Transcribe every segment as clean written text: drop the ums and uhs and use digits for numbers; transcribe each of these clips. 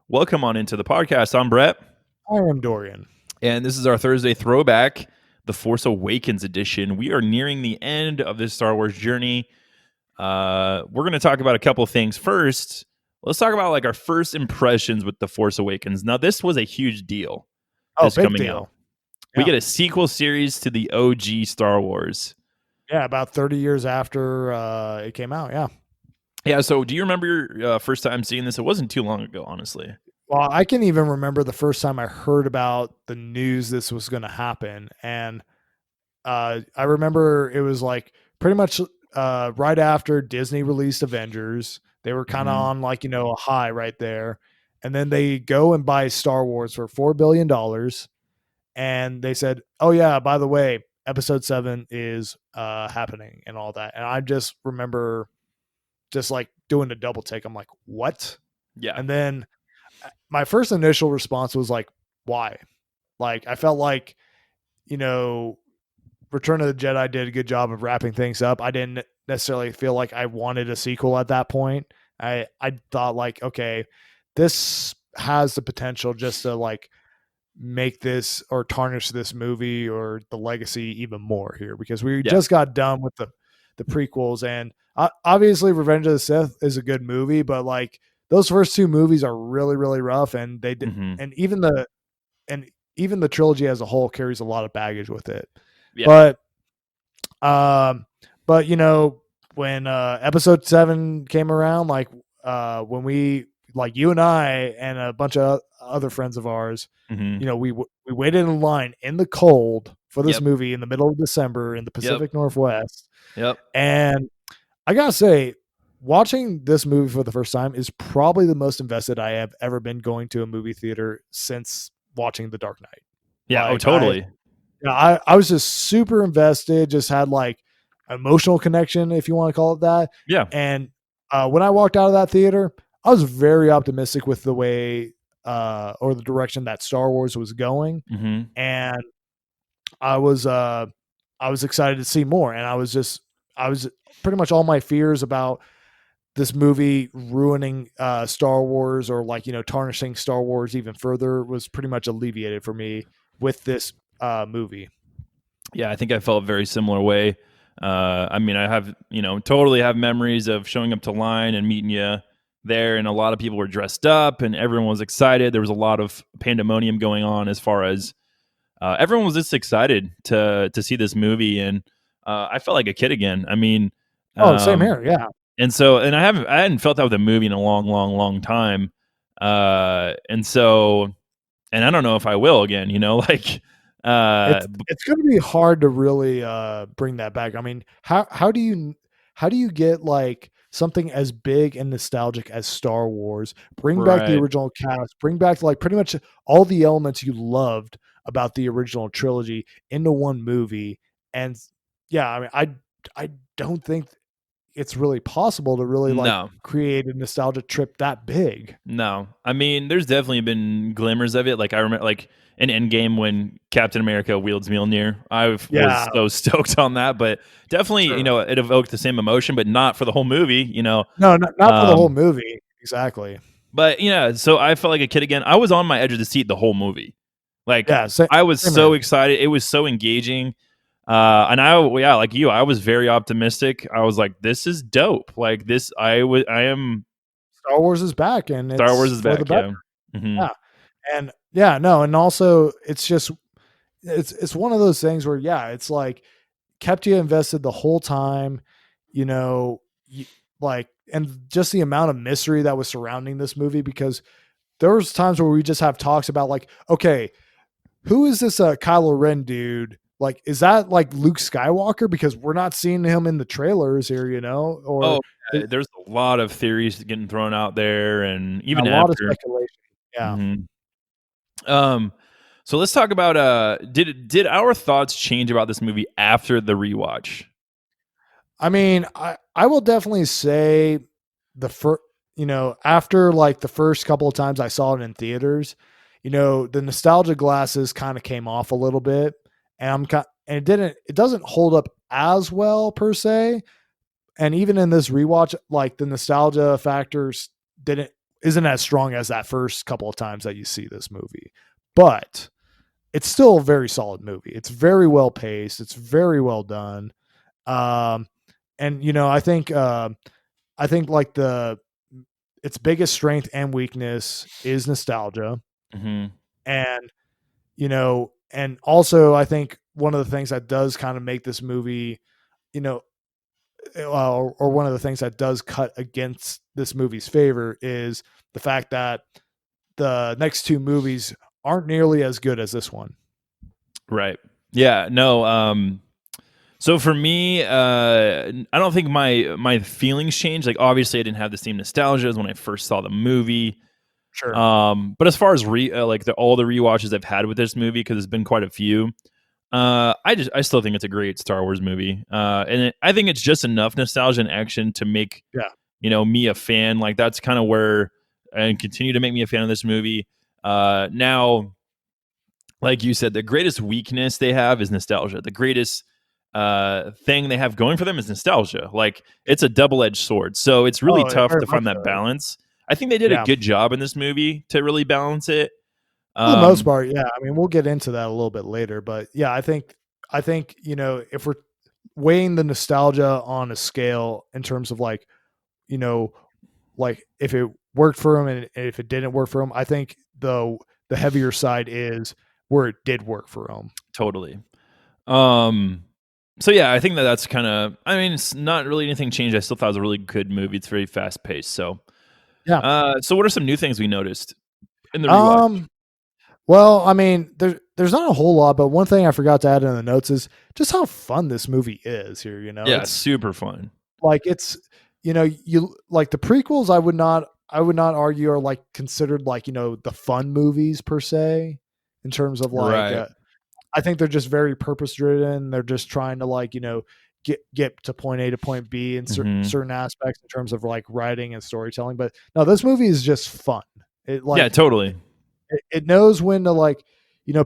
Welcome on into the podcast. I'm Brett, I am Dorian. and this is our Thursday throwback, the Force Awakens edition. We are nearing the end of this Star Wars journey. We're going to talk about a couple things. First, let's talk about like our first impressions with the Force Awakens. Now, this was a huge deal. Oh, This big coming deal. out, we Yeah. get a sequel series to the OG Star Wars. Yeah, about 30 years after it came out. Yeah. Yeah. So, do you remember your first time seeing this? It wasn't too long ago, honestly. Well, I can even remember the first time I heard about the news this was going to happen. And I remember it was like pretty much right after Disney released Avengers. They were kind of Mhm. on like, a high right there. And then they go and buy Star Wars for $4 billion. And they said, oh, yeah, by the way, episode 7 is happening and all that. And I just remember just like doing a double take. I'm like, what? Yeah. And then my first initial response was like, why? Like, I felt like, Return of the Jedi did a good job of wrapping things up. I didn't necessarily feel like I wanted a sequel at that point. I thought like, okay, this has the potential just to like make this or tarnish this movie or the legacy even more here, because we Yeah. just got done with the prequels. And obviously Revenge of the Sith is a good movie, but like those first two movies are really, really rough. And they did, Mhm. and even the trilogy as a whole carries a lot of baggage with it. Yeah. But when episode 7 came around, like when we, like you and I and a bunch of other friends of ours, Mhm. we waited in line in the cold for this Yep. movie in the middle of December in the Pacific Northwest. Yep. And I gotta say, watching this movie for the first time is probably the most invested I have ever been going to a movie theater since watching The Dark Knight. Yeah. Oh, Like, totally. I was just super invested, just had like emotional connection, if you want to call it that. Yeah. And when I walked out of that theater, I was very optimistic with the way or the direction that Star Wars was going. Mhm. And I was excited to see more. And I was pretty much all my fears about this movie ruining Star Wars or like, tarnishing Star Wars even further was pretty much alleviated for me with this movie. Yeah, I think I felt a very similar way. I mean, I have, totally have memories of showing up to line and meeting you there, and a lot of people were dressed up and everyone was excited. There was a lot of pandemonium going on as far as everyone was just excited to see this movie, and I felt like a kid again. I mean, Same here. Yeah. and I hadn't felt that with a movie in a long, long, long time, and I don't know if I will again. Like. It's going to be hard to really bring that back. I mean, how do you get like something as big and nostalgic as Star Wars, bring back the Right. original cast, bring back like pretty much all the elements you loved about the original trilogy into one movie? And yeah, I mean, I don't think it's really possible to really like No. create a nostalgia trip that big. No, I mean, there's definitely been glimmers of it. Like I remember, like in Endgame when Captain America wields Mjolnir, was Yeah, so stoked on that. But definitely, sure. it evoked the same emotion, but not for the whole movie. No, not for the whole Um, movie. Exactly. but yeah, so I felt like a kid again. I was on my edge of the seat the whole movie. Like Yeah, same, I was same so here. excited. It was so engaging. Yeah, like you, I was very optimistic. I was like, this is dope. Like this, I am. Star Wars is back, and Star Wars it's is for the back. better. Yeah. Hmm. Yeah, and yeah, no, and also it's just it's one of those things where it's like kept you invested the whole time, you know, you, like, and just the amount of mystery that was surrounding this movie, because there was times where we just have talks about like, okay, who is this Kylo Ren dude? Like, is that like Luke Skywalker? Because we're not seeing him in the trailers here, or Oh, yeah, there's a lot of theories getting thrown out there, and a even lot of after. speculation. Yeah. Mhm. Um, so let's talk about did our thoughts change about this movie after the rewatch? I mean, I will definitely say the first, after like the first couple of times I saw it in theaters, the nostalgia glasses kind of came off a little bit, and it doesn't hold up as well per se. And even in this rewatch, like the nostalgia factors didn't isn't as strong as that first couple of times that you see this movie. But it's still a very solid movie. It's very well paced. It's very well done. Um, and I think like its biggest strength and weakness is nostalgia. Hmm. And, and also I think one of the things that does kind of make this movie, you know, or one of the things that does cut against this movie's favor is the fact that the next two movies aren't nearly as good as this one. Right. Yeah. No. So for me, I don't think my feelings changed. Like obviously, I didn't have the same nostalgia as when I first saw the movie. Sure. But as far as all the rewatches I've had with this movie, because there's been quite a few, I still think it's a great Star Wars movie. I think it's just enough nostalgia and action to make Yeah. me a fan. Like that's kind of where and continue to make me a fan of this movie. Now, like you said, the greatest weakness they have is nostalgia. The greatest thing they have going for them is nostalgia. Like it's a double-edged sword. So it's really Oh, tough very to much find that so. balance. I think they did a Yeah. good job in this movie to really balance it. For the most Um, part, yeah. I mean, we'll get into that a little bit later, but yeah, I think, if we're weighing the nostalgia on a scale in terms of like, you know, like if it worked for him and if it didn't work for him, I think the heavier side is where it did work for him. totally. Um, so yeah, I think that's kind of. I mean, it's not really anything changed. I still thought it was a really good movie. It's very fast paced. So, Yeah. so what are some new things we noticed in the rewatch? Um, well, I mean, there's not a whole lot, but one thing I forgot to add in the notes is just how fun this movie is here, Yeah, It's super fun. like you like the prequels I would not argue are like considered like, the fun movies per se in terms of like Right. I think they're just very purpose driven. They're just trying to like, get to point A to point B in Hmm. certain aspects in terms of like writing and storytelling. But no, this movie is just fun. It Yeah, like totally. it knows when to like,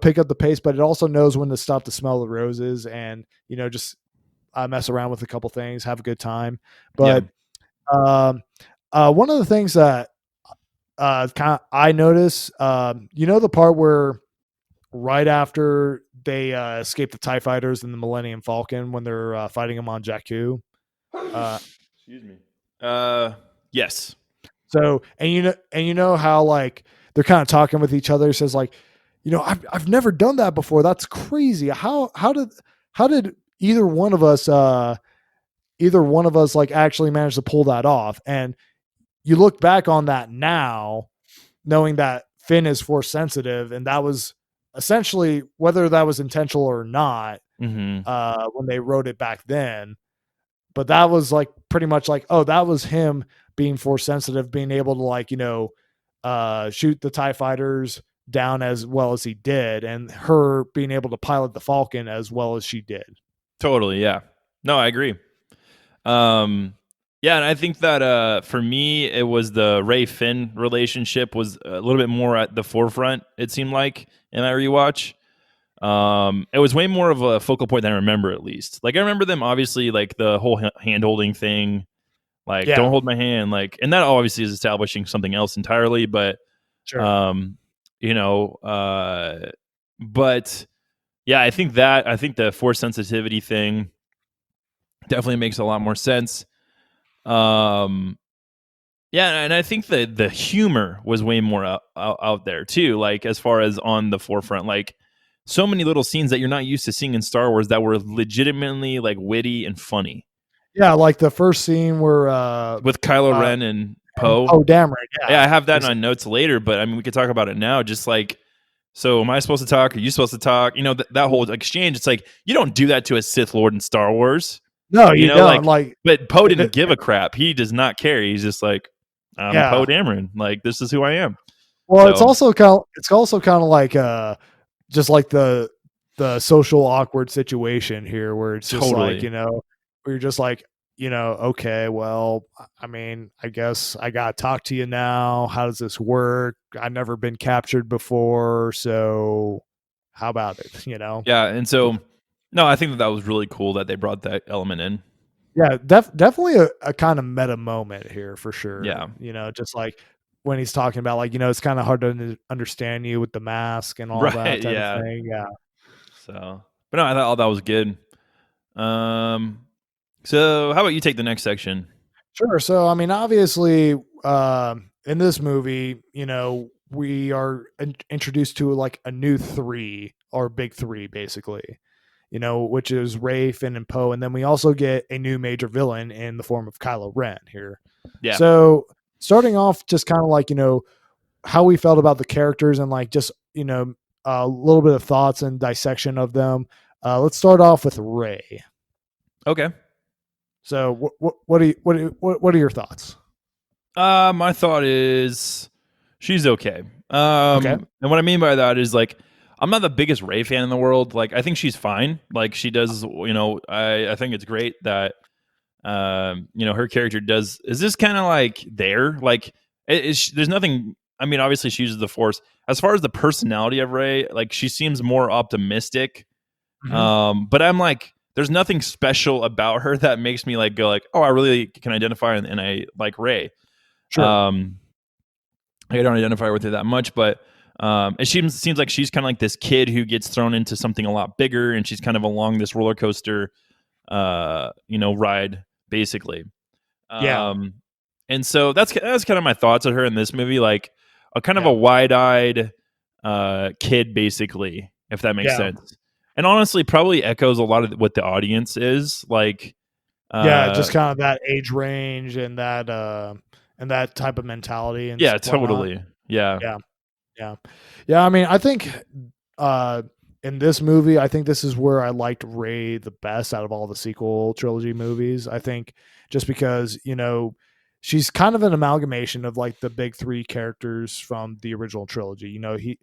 pick up the pace, but it also knows when to stop to smell the roses and, just mess around with a couple things, have a good time. Yeah. But one of the things that kind of I notice, the part where right after they escape the TIE fighters and the Millennium Falcon when they're fighting them on Jakku. Uh, Excuse me. Yes. so and you know how like they're kind of talking with each other. Says like, I've never done that before. That's crazy. How did either one of us like actually manage to pull that off? And you look back on that now, knowing that Finn is force sensitive, and that was essentially whether that was intentional or not Hmm. when they wrote it back then. But that was like pretty much like, oh, that was him being force sensitive, being able to like, shoot the TIE fighters down as well as he did, and her being able to pilot the Falcon as well as she did. Totally. Yeah. No, I agree. Um, yeah, and I think that for me, it was the Ray Finn relationship was a little bit more at the forefront. It seemed like in my rewatch. It was way more of a focal point than I remember, at least. Like I remember them obviously like the whole hand holding thing, like don't Yeah, hold my hand, like, and that obviously is establishing something else entirely. But sure. um, you know, but yeah, I think the force sensitivity thing definitely makes a lot more sense. Um, yeah, and I think the humor was way more out there too. Like as far as on the forefront, like so many little scenes that you're not used to seeing in Star Wars that were legitimately like witty and funny Yeah, like the first scene where with Kylo uh Ren and and Poe. Poe Dameron, Yeah, yeah. I have that in my Exactly. notes later, but I mean, we could talk about it now. Just like, so am I supposed to talk? Are you supposed to talk? That whole exchange. It's like you don't do that to a Sith Lord in Star Wars. No, you don't. Like, Like but Poe it, didn't it, give a crap. He does not care. He's just like, I'm Poe yeah. Dameron. Like, this is who I am. Well, So it's also kind of like just like the social awkward situation here where it's just like, totally. where you're just like, okay, well, I mean, I guess I got to talk to you now. How does this work? I've never been captured before, so how about it, Yeah. And so, no, I think that was really cool that they brought that element in. Yeah, definitely a kind of meta moment here for sure. Yeah. Just like when he's talking about like, it's kind of hard to understand you with the mask and all that Right, type of yeah. thing. Yeah. So, but no, I thought all that was good. Um, so how about you take the next section? Sure. So, I mean, obviously, in this movie, we are introduced to like a new three or big three, basically, which is Ray, Finn, and Poe. And then we also get a new major villain in the form of Kylo Ren here. Yeah. So, starting off, just kind of like, how we felt about the characters and like just, a little bit of thoughts and dissection of them. Let's start off with Ray. Okay. So, what are your thoughts? My thought is she's okay. Okay. And what I mean by that is like I'm not the biggest Ray fan in the world. Like I think she's fine. Like she does, I think it's great that her character does is this kind of like there. Like there's nothing. I mean, obviously she uses the Force. As far as the personality of Ray, like she seems more optimistic. Mhm. But I'm like, there's nothing special about her that makes me like go like, oh, I really can identify and I like Ray. Sure. Um, I don't identify with her that much, but it seems like she's kind of like this kid who gets thrown into something a lot bigger, and she's kind of along this roller coaster, ride basically. Yeah. And so that's kind of my thoughts of her in this movie, like a kind of Yeah. a wide-eyed kid, basically, if that makes Yeah. sense. And honestly, probably echoes a lot of what the audience is like. Yeah. Uh, Just kind of that age range and that type of mentality and yeah, whatnot. totally. Yeah, Yeah. Yeah. Yeah. I mean, I think uh, in this movie, I think this is where I liked Ray the best out of all the sequel trilogy movies. I think just because, she's kind of an amalgamation of like the big three characters from the original trilogy. He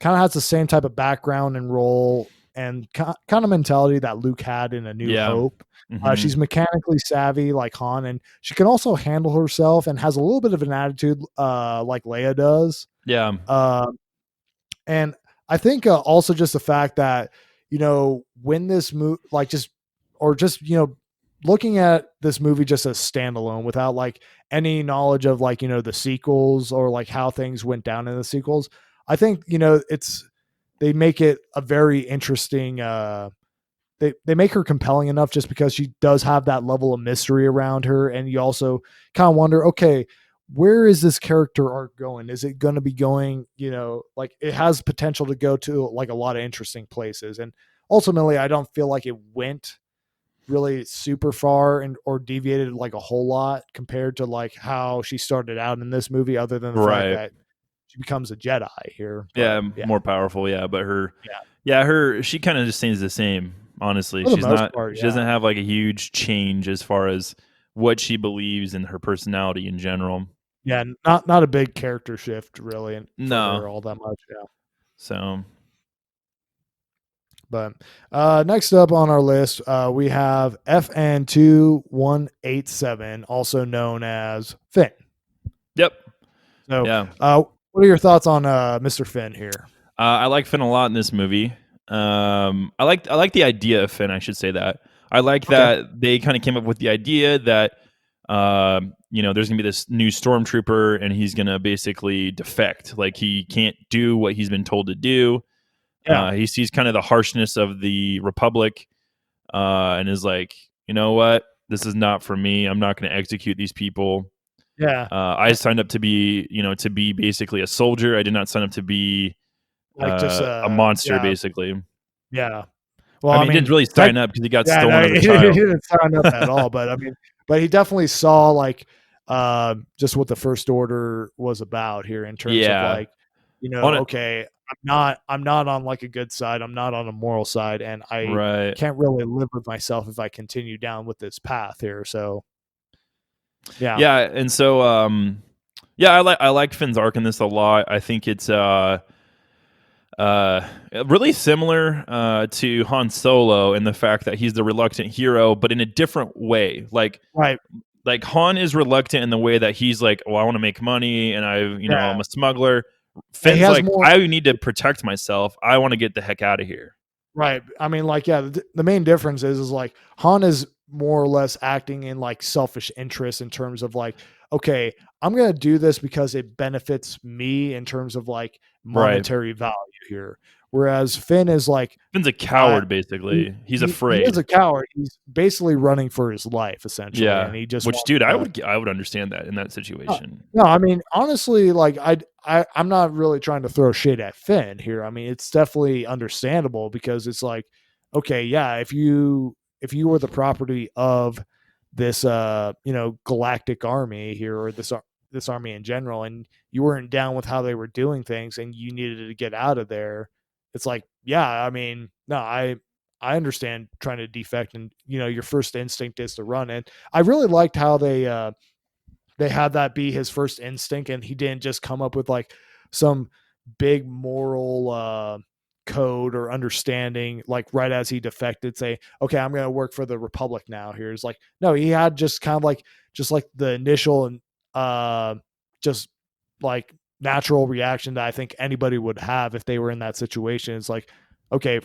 kind of has the same type of background and role and kind of mentality that Luke had in A New yeah. Hope. Hmm. She's mechanically savvy like Han, and she can also handle herself and has a little bit of an attitude like Leia does. Yeah. Um, and I think also just the fact that, when this movie, like just, or just, looking at this movie just as standalone without like any knowledge of like, the sequels or like how things went down in the sequels, I think, they make it a very interesting, they make her compelling enough just because she does have that level of mystery around her. And you also kind of wonder, okay, where is this character arc going? Is it going to be going, like it has potential to go to like a lot of interesting places. And ultimately, I don't feel like it went really super far and or deviated like a whole lot compared to like how she started out in this movie, other than the fact Right. that she becomes a Jedi here. Yeah, But yeah, more powerful. Yeah, but yeah, she kind of just stays the same. Honestly, for the most part, she yeah. doesn't have like a huge change as far as what she believes and her personality in general. Yeah, not a big character shift really for No. her all that much. Yeah. So, But next up on our list, we have FN2187, also known as Finn. yep. So, Yeah. what are your thoughts on Mr. Finn here? I like Finn a lot in this movie. I like the idea of Finn. I should say that. I like Okay. that they kind of came up with the idea that there's gonna be this new stormtrooper and he's gonna basically defect. Like he can't do what he's been told to do. Yeah. He sees kind of the harshness of the Republic, and is like, you know what, this is not for me. I'm not going to execute these people. Yeah. I signed up to be, to be basically a soldier. I did not sign up to be Like just a monster, yeah, basically. yeah. Well, I I mean, he mean, didn't really sign up because he got yeah, stolen no, as a he child. didn't sign up at all. But I mean, but he definitely saw like just what the First Order was about here in terms of Yeah, like, on it, okay, I'm not on like a good side. I'm not on a moral side, and I right? can't really live with myself if I continue down with this path here. So yeah, Yeah, and so yeah, I like Finn's arc in this a lot. I think it's uh, really similar to Han Solo in the fact that he's the reluctant hero, but in a different way. right, Like Han is reluctant in the way that he's like, oh, I want to make money, and yeah. I'm a smuggler. And he Finn's has like, more. I need to protect myself. I want to get the heck out of here. Right. I mean, like, yeah, the main difference is like Han is more or less acting in like selfish interest in terms of like, okay, I'm going to do this because it benefits me in terms of like Right. monetary value here. Whereas Finn is like, Finn's a I coward, basically. He's he is afraid. a coward. He's basically running for his life essentially, Yeah. and he just Which, wants dude, to. I would understand that in that No, situation. no, I mean, honestly, like I'm not really trying to throw shade at Finn here. I mean, it's definitely understandable because it's like, okay, yeah, if you were the property of this galactic army here or this army in general, and you weren't down with how they were doing things and you needed to get out of there, it's like, yeah, I mean, no, I understand trying to defect, and your first instinct is to run. And I really liked how they had that be his first instinct, and he didn't just come up with like some big moral code or understanding like right as he defected, say, okay, I'm going to work for the Republic now. Here's like, no, he had just kind of like just like the initial and just like natural reaction that I think anybody would have if they were in that situation. It's like, okay,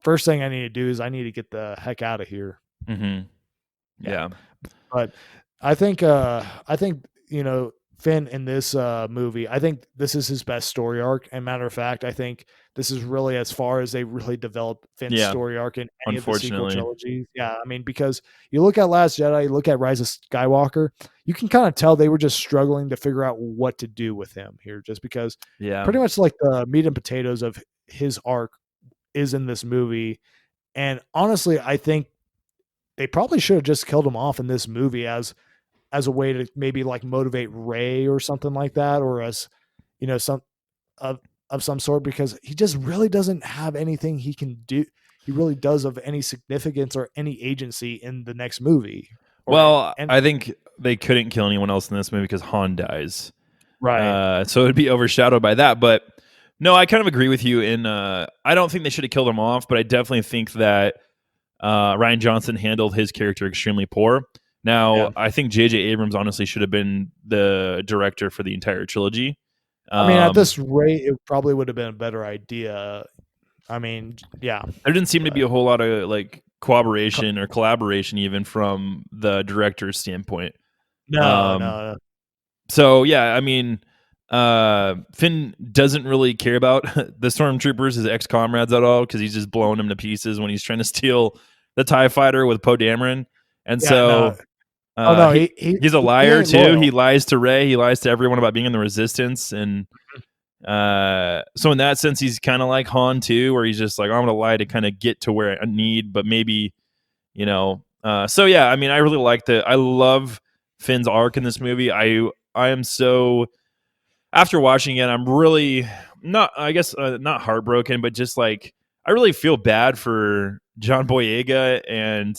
first thing I need to do is I need to get the heck out of here. Hmm. Yeah. Yeah. But I think Finn in this movie, I think this is his best story arc. And matter of fact, I think this is really as far as they really developed Finn's Yeah. story arc in any of the sequel Unfortunately. trilogies. Yeah, I mean, because you look at Last Jedi, you look at Rise of Skywalker, you can kind of tell they were just struggling to figure out what to do with him here, just because Yeah. pretty much like the meat and potatoes of his arc is in this movie. And honestly, I think they probably should have just killed him off in this movie as a way to maybe like motivate Ray or something like that, or as some of some sort, because he just really doesn't have anything he can do. He really does of any significance or any agency in the next movie. Or Well, and I think they couldn't kill anyone else in this movie because Han dies. right, So it'd be overshadowed by that. But no, I kind of agree with you. I don't think they should have killed him off, but I definitely think that Ryan Johnson handled his character extremely poor. yeah. Now, I think J.J. Abrams honestly should have been the director for the entire trilogy. I mean, at Um, this rate, it probably would have been a better idea. I mean, yeah, there didn't seem to be but a whole lot of like cooperation or collaboration even from the director's standpoint. no, Um, no, so yeah, I mean, Finn doesn't really care about the stormtroopers, his ex comrades at all, because he's just blowing them to pieces when he's trying to steal the Tie Fighter with Poe Dameron, and yeah, no. so Oh no, he he's a he liar ain't too. He loyal. lies to Rey. He lies to everyone about being in the Resistance, and so in that sense, he's kind of like Han too, where he's just like, I'm gonna lie to kind of get to where I need, but maybe so yeah, I mean, I really like I love Finn's arc in this movie. I am so after watching it, I'm really not, I guess, not heartbroken, but just like I really feel bad for John Boyega and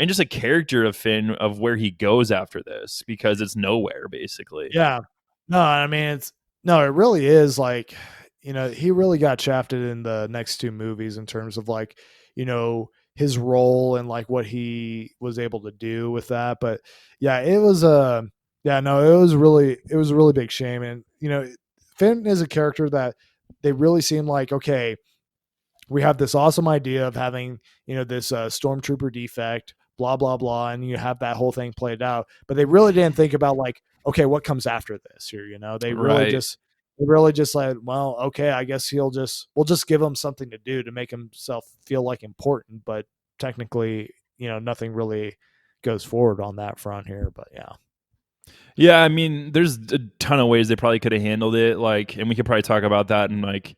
just a character of Finn of where he goes after this because it's nowhere basically. Yeah. No, I mean it really is like, he really got shafted in the next two movies in terms of like, his role and like what he was able to do with that. But yeah, it was yeah, no, it was a really big shame. And Finn is a character that they really seem like, okay, we have this awesome idea of having this stormtrooper defect, blah blah blah, and you have that whole thing played out, but they really didn't think about like, okay, what comes after this here. Right. They really just like, well, okay, I guess we'll just give him something to do to make himself feel like important, but technically nothing really goes forward on that front here. But yeah. Yeah, I mean, there's a ton of ways they probably could have handled it, like, and we could probably talk about that in like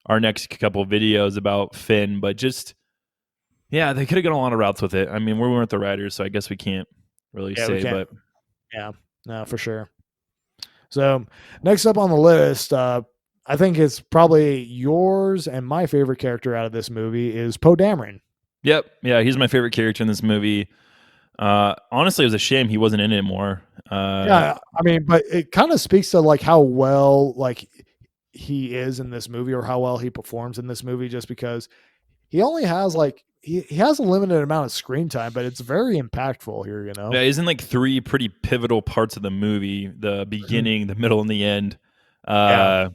our next couple of videos about Finn, but just yeah, they could have gone a lot of routes with it. I mean, we weren't the writers, so I guess we can't really Yeah, we say, can't. but Yeah, no, for sure. So next up on the list, I think it's probably yours and my favorite character out of this movie is Poe Dameron. yep, yeah, he's my favorite character in this movie. Honestly, it was a shame he wasn't in it more. Yeah, I mean, but it kind of speaks to like how well like he is in this movie, or how well he performs in this movie, just because he only has like he has a limited amount of screen time, but it's very impactful here. Yeah, he's in like three pretty pivotal parts of the movie: the Mhm. beginning, the middle, and the end. Yeah, Uh,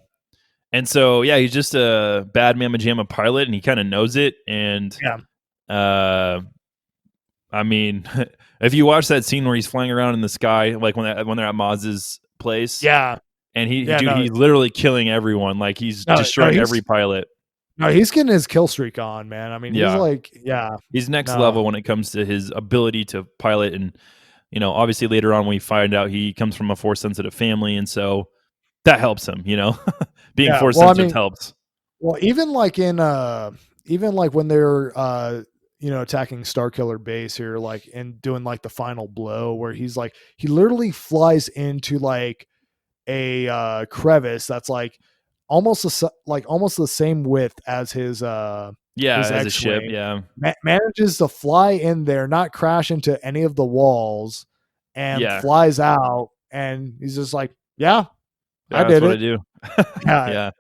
and so yeah, he's just a bad mamma jamma pilot, and he kind of knows it. And yeah, uh, I mean, if you watch that scene where he's flying around in the sky, like when they're at Maz's place, Yeah. and Yeah, dude, no. he's literally killing everyone. Like he's No, destroying every pilot. he's getting his kill streak on, man. I mean, he's Yeah, like, yeah. he's next No. level when it comes to his ability to pilot. And obviously later on we find out he comes from a force sensitive family, and so that helps him. Being Yeah. force Well, I sensitive mean, helps. well, even like in even like when they're attacking Starkiller base here, like and doing like the final blow where he's like he literally flies into like a crevice that's like almost the same width as Yeah, his as a ship. X-wing. Yeah, Manages to fly in there, not crash into any of the walls, and yeah, flies out. And he's just like, "Yeah, I yeah. That's did what I it." do. Yeah,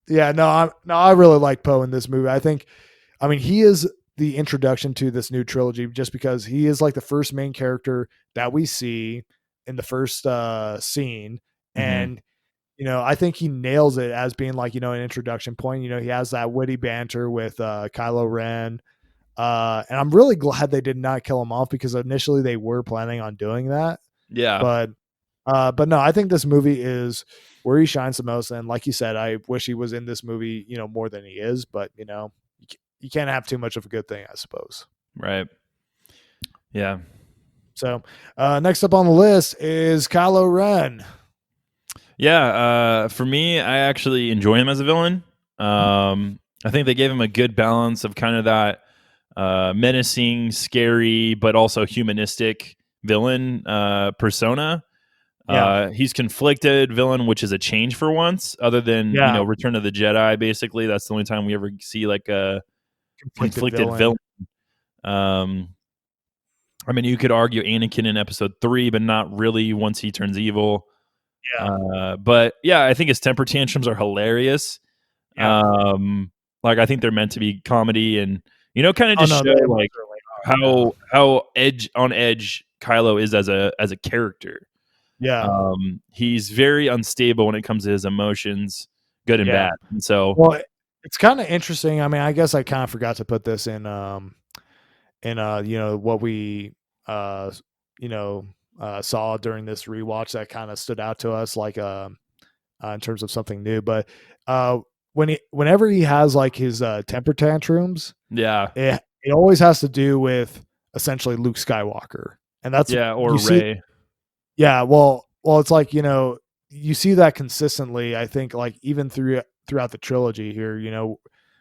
Yeah, yeah. I really like Poe in this movie. I mean, he is the introduction to this new trilogy just because he is like the first main character that we see in the first scene. hmm And I think he nails it as being like, an introduction point. He has that witty banter with Kylo Ren. And I'm really glad they did not kill him off because initially they were planning on doing that. yeah. But no, I think this movie is where he shines the most. And like you said, I wish he was in this movie, more than he is. But you can't have too much of a good thing, I suppose. Right. Yeah. So next up on the list is Kylo Ren. Yeah. For me, I actually enjoy him as a villain. I think they gave him a good balance of kind of that menacing, scary, but also humanistic villain persona. Yeah, He's conflicted villain, which is a change for once, other than yeah, Return of the Jedi. Basically, that's the only time we ever see like a conflicted conflicted villain. villain. Um, I mean, you could argue Anakin in Episode 3, but not really once he turns evil. Yeah, But yeah, I think his temper tantrums are hilarious. yeah. Um, like I think they're meant to be comedy, and kind of Oh just no, show they most like certainly are. Yeah, how edge Kylo is as a character. yeah, He's very unstable when it comes to his emotions, good and yeah. bad. And so, Well, it's kind of interesting. I mean, I guess I kind of forgot to put this in what we uh you know saw during this rewatch that kind of stood out to us like in terms of something new. But uh whenever he has like his temper tantrums, yeah, it always has to do with essentially Luke Skywalker. And that's yeah, or you see. Ray, Yeah, well, it's like, you see that consistently, I think, like, even throughout the trilogy here,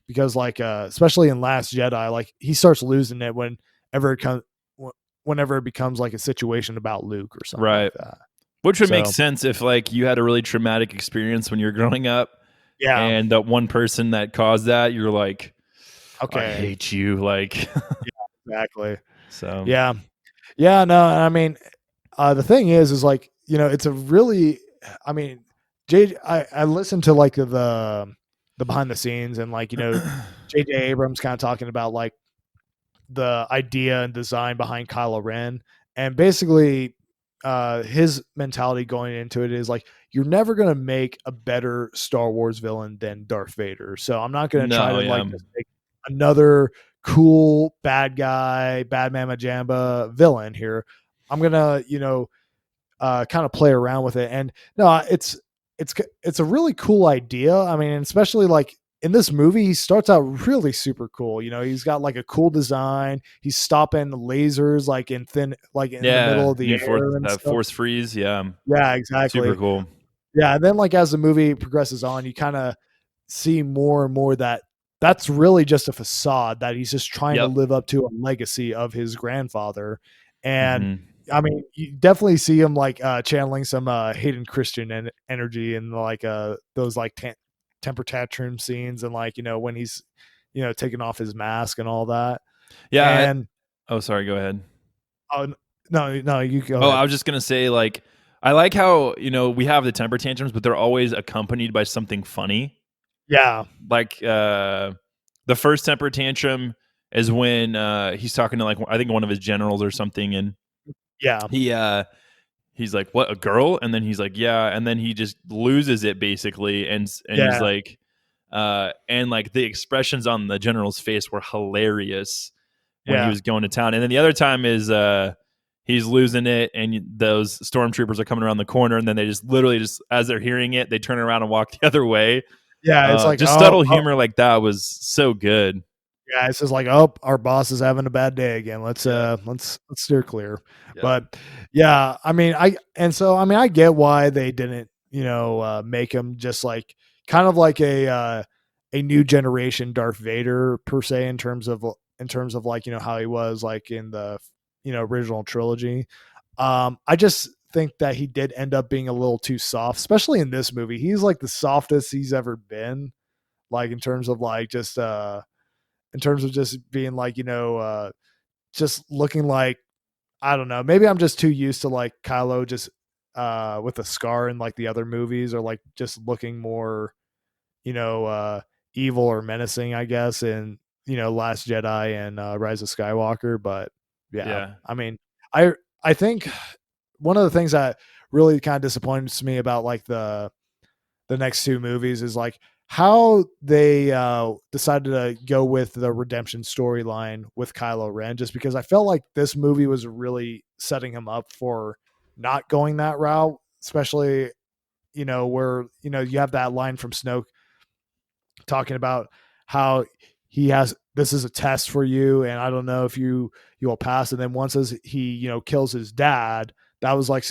because, like, especially in Last Jedi, like, he starts losing it whenever it comes whenever it becomes, like, a situation about Luke or something like right? that. Which would make So, sense if like you had a really traumatic experience when you're growing up, yeah, and that one person that caused that, you're like, I okay. hate you, like. Exactly. So Yeah. Yeah, no, I mean, the thing is like, it's a really I mean, I listened to, like, the behind the scenes and, like, J.J. Abrams kinda talking about, like, the idea and design behind Kylo Ren, and basically, his mentality going into it is like, "You're never gonna make a better Star Wars villain than Darth Vader, so I'm not gonna try no, to, yeah, like, just make another cool bad guy, bad mama jamba villain here. I'm gonna, kind of play around with it." And no, it's a really cool idea. I mean, especially like in this movie, he starts out really super cool. He's got like a cool design. He's stopping lasers like in the middle yeah. of the You force air and that stuff. force freeze, yeah, Yeah, super exactly. cool. Yeah, and then like as the movie progresses on, you kind of see more and more that that's really just a facade that he's just trying to Yep. live up to a legacy of his grandfather. And hmm I mean, you definitely see him like channeling some Hayden Christian energy and like those like temper tantrum scenes and like when he's taking off his mask and all that. Yeah. And Oh, sorry. Go ahead. oh no, you go Oh, ahead. I was just gonna say, like, I like how we have the temper tantrums, but they're always accompanied by something funny. Yeah, Like the first temper tantrum is when he's talking to like I think one of his generals or something, and yeah, he he's like, "What, a girl?" And then he's like, "Yeah," and then he just loses it basically, and he's yeah, like, and like the expressions on the general's face were hilarious. when he Yeah. was going to town. And then the other time is he's losing it, and those stormtroopers are coming around the corner, and then they just literally just as they're hearing it, they turn around and walk the other way. Yeah, it's like, Just "Oh, subtle oh." humor like that was so good. Yeah, it's just like, "Oh, our boss is having a bad day again. Yeah, Let's steer clear." yeah, But, yeah, I mean, I get why they didn't, make him just like kind of like a new generation Darth Vader per se in terms of like, how he was like in the, original trilogy. I just think that he did end up being a little too soft, especially in this movie. He's like the softest he's ever been, like in terms of like just in terms of just being like, just looking like, I don't know, maybe I'm just too used to like Kylo just with a scar in like the other movies, or like just looking more, you know, uh evil or menacing, I guess, in, Last Jedi and Rise of Skywalker. But yeah, yeah, I mean, I I think one of the things that really kind of disappoints me about like the next two movies is like how they decided to go with the redemption storyline with Kylo Ren, just because I felt like this movie was really setting him up for not going that route, especially, where, you have that line from Snoke talking about how he has, this is a test for you, and I don't know if you'll pass. And then once as he, kills his dad, that was like,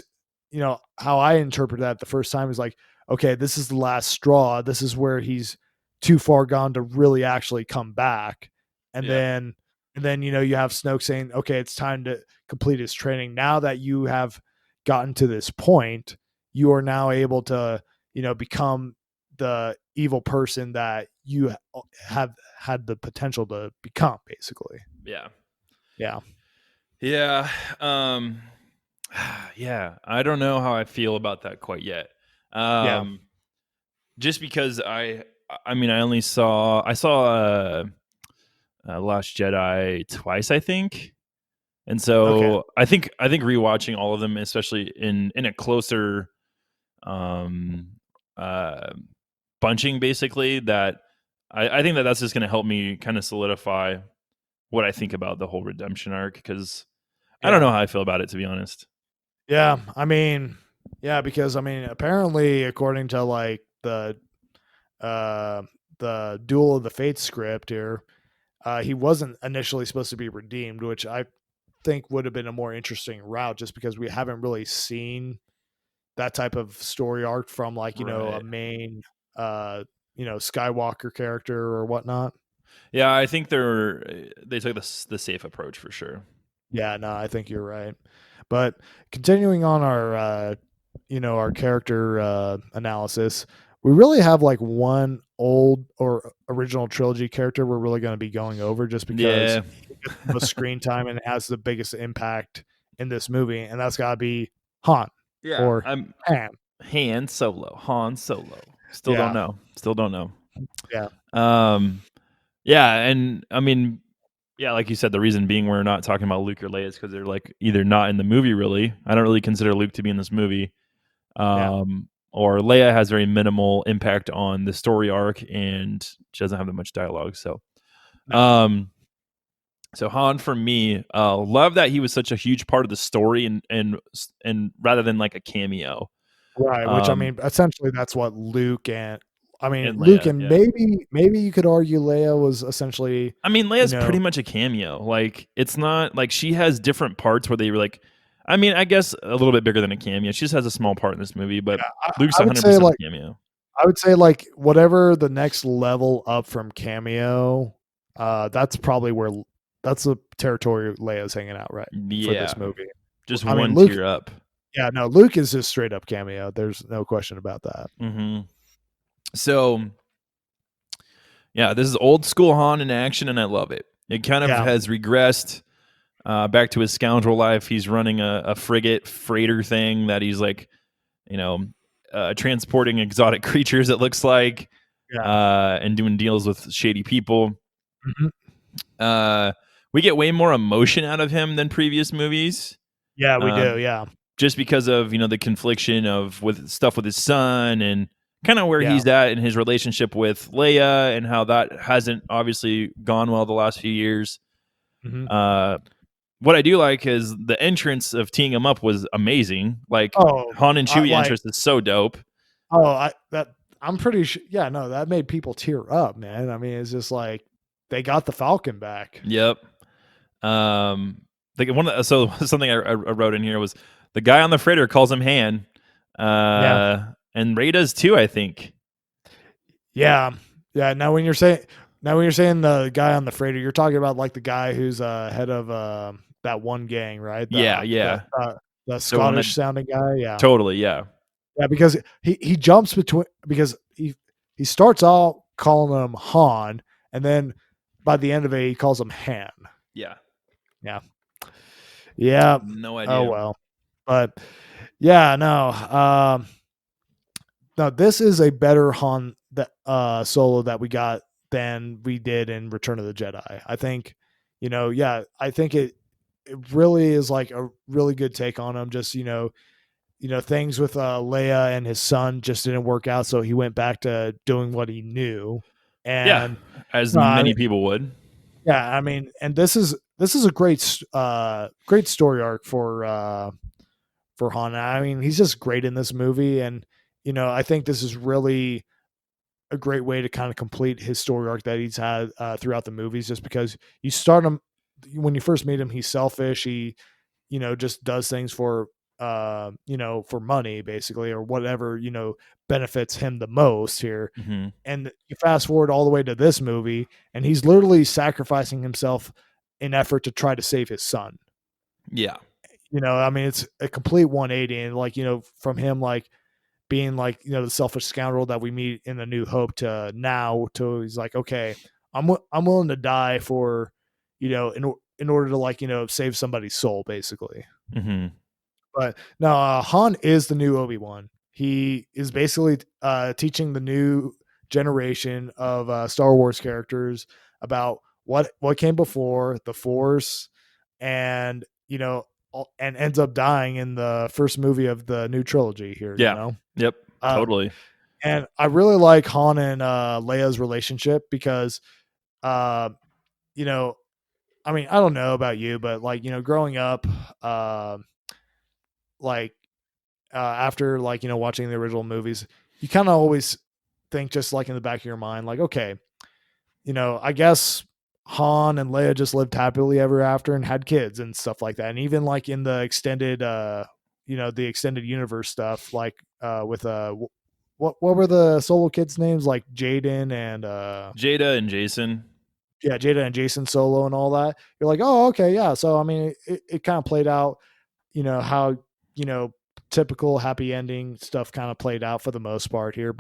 how I interpreted that the first time is like, okay, this is the last straw. This is where he's too far gone to really actually come back. And yeah, then you have Snoke saying, okay, it's time to complete his training. Now that you have gotten to this point, you are now able to, become the evil person that you have had the potential to become, basically. yeah, Yeah. yeah. Yeah. I don't know how I feel about that quite yet. Yeah. Um, just because I mean, I saw Last Jedi twice, I think. And Okay. so I think rewatching all of them, especially in a closer um uh bunching, basically, that I think that that's just going to help me kind of solidify what I think about the whole redemption arc, because I don't Yeah. know how I feel about it, to be honest. Yeah. I mean, yeah, because I mean, apparently, according to like uh the Duel of the Fates script here, he wasn't initially supposed to be redeemed, which I think would have been a more interesting route, just because we haven't really seen that type of story arc from like, a Right. main Skywalker character or whatnot. Yeah, I think they took the safe approach for sure. Yeah, no, I think you're right. But continuing on our our character analysis, we really have like one old or original trilogy character we're really going to be going over, just because Yeah. he gets the most screen time and has the biggest impact in this movie, and that's got to be Han Yeah, or I'm Han. Han Solo. Still don't Yeah, know. Still don't know. yeah, Um yeah, and I mean, yeah, like you said, the reason being we're not talking about Luke or Leia is because they're like either not in the movie really. I don't really consider Luke to be in this movie. yeah, Or Leia has very minimal impact on the story arc, and she doesn't have that much dialogue. no. Um, so Han for me, love that he was such a huge part of the story, and rather than like a cameo. Right, which I Um, mean, essentially that's what Luke and I mean, and Luke Leia, and yeah. maybe you could argue Leia was essentially, I mean, you Leia's know, pretty much a cameo. Like, it's not like she has different parts where they were like, I mean, I guess a little bit bigger than a cameo. She just has a small part in this movie, but yeah, Luke's I would say 100% like a cameo. whatever the next level up from cameo, that's probably where that's the territory Leia's hanging out right for Yeah, this movie. just I mean, one Luke, tier up. yeah, no, Luke is just straight up cameo. There's no question about that. Hmm. So, yeah, this is old school Han in action, and I love it. It kind of Yeah, has regressed back to his scoundrel life. He's running a frigate freighter thing that he's like, you know, transporting exotic creatures, it looks like, yeah, and doing deals with shady people. mhm. Uh, we get way more emotion out of him than previous movies. Yeah, we do. Um, Yeah, just because of the confliction of with stuff with his son, and kind of where yeah, he's at in his relationship with Leia, and how that hasn't obviously gone well the last few years. Mhm. Uh, what I do like is the entrance of teeing them up was amazing. Like Oh, Han and I Chewie like entrance is so dope. oh, I that I'm pretty sure yeah, no, that made people tear up, man. I mean, it's just like they got the Falcon back. Yep. Like so something I wrote in here was the guy on the freighter calls him Han, Yeah. and Ray does too. I think. Yeah. Yeah, now when you're saying the guy on the freighter, you're talking about, like, the guy who's, head of, that one gang, right? Yeah, yeah. The The one that Scottish sounding guy? Yeah. totally, yeah, Yeah, because he jumps between because he starts out calling him Han, and then by the end of it, he calls him Han. yeah. Yeah. Yeah. No Oh, idea. well. But, yeah, no, this is a better Han that Solo that we got than we did in Return of the Jedi. I think, yeah, I think it really is like a really good take on him. Just things with Leia and his son just didn't work out, so he went back to doing what he knew. Yeah, And as no, I mean, many people would. yeah, I mean, and this is a great story arc for Han. I mean, he's just great in this movie, and I think this is really a great way to kind of complete his story arc that he's had throughout the movies. Just because you start him when you first meet him, he's selfish. He just does things for money basically, or whatever, benefits him the most here. Hmm. And you fast forward all the way to this movie, and he's literally sacrificing himself in effort to try to save his son. Yeah. I mean, it's a complete 180. And like, from him, like being like, the selfish scoundrel that we meet in A New Hope to now to he's like, okay, I'm willing to die for, in order to like, save somebody's soul basically. Hmm. But no, Han is the new Obi-Wan. He is basically teaching the new generation of Star Wars characters about what came before the Force, and and ends up dying in the first movie of the new trilogy here. Yeah. Yep. Uh, Totally. and I really like Han and Leia's relationship because, uh, you know, I mean, I don't know about you, but like growing up, uh, like after like watching the original movies, you kind of always think just like in the back of your mind, like, okay, I guess Han and Leia just lived happily ever after and had kids and stuff like that. And even like in the extended, the extended universe stuff, like with what were the Solo kids' names, like Jaden and Jada and Jason. yeah, Jada and Jason Solo and all that. You're like, oh, okay, yeah. So I mean, it kind of played out, how you know typical happy ending stuff kind of played out for the most part here,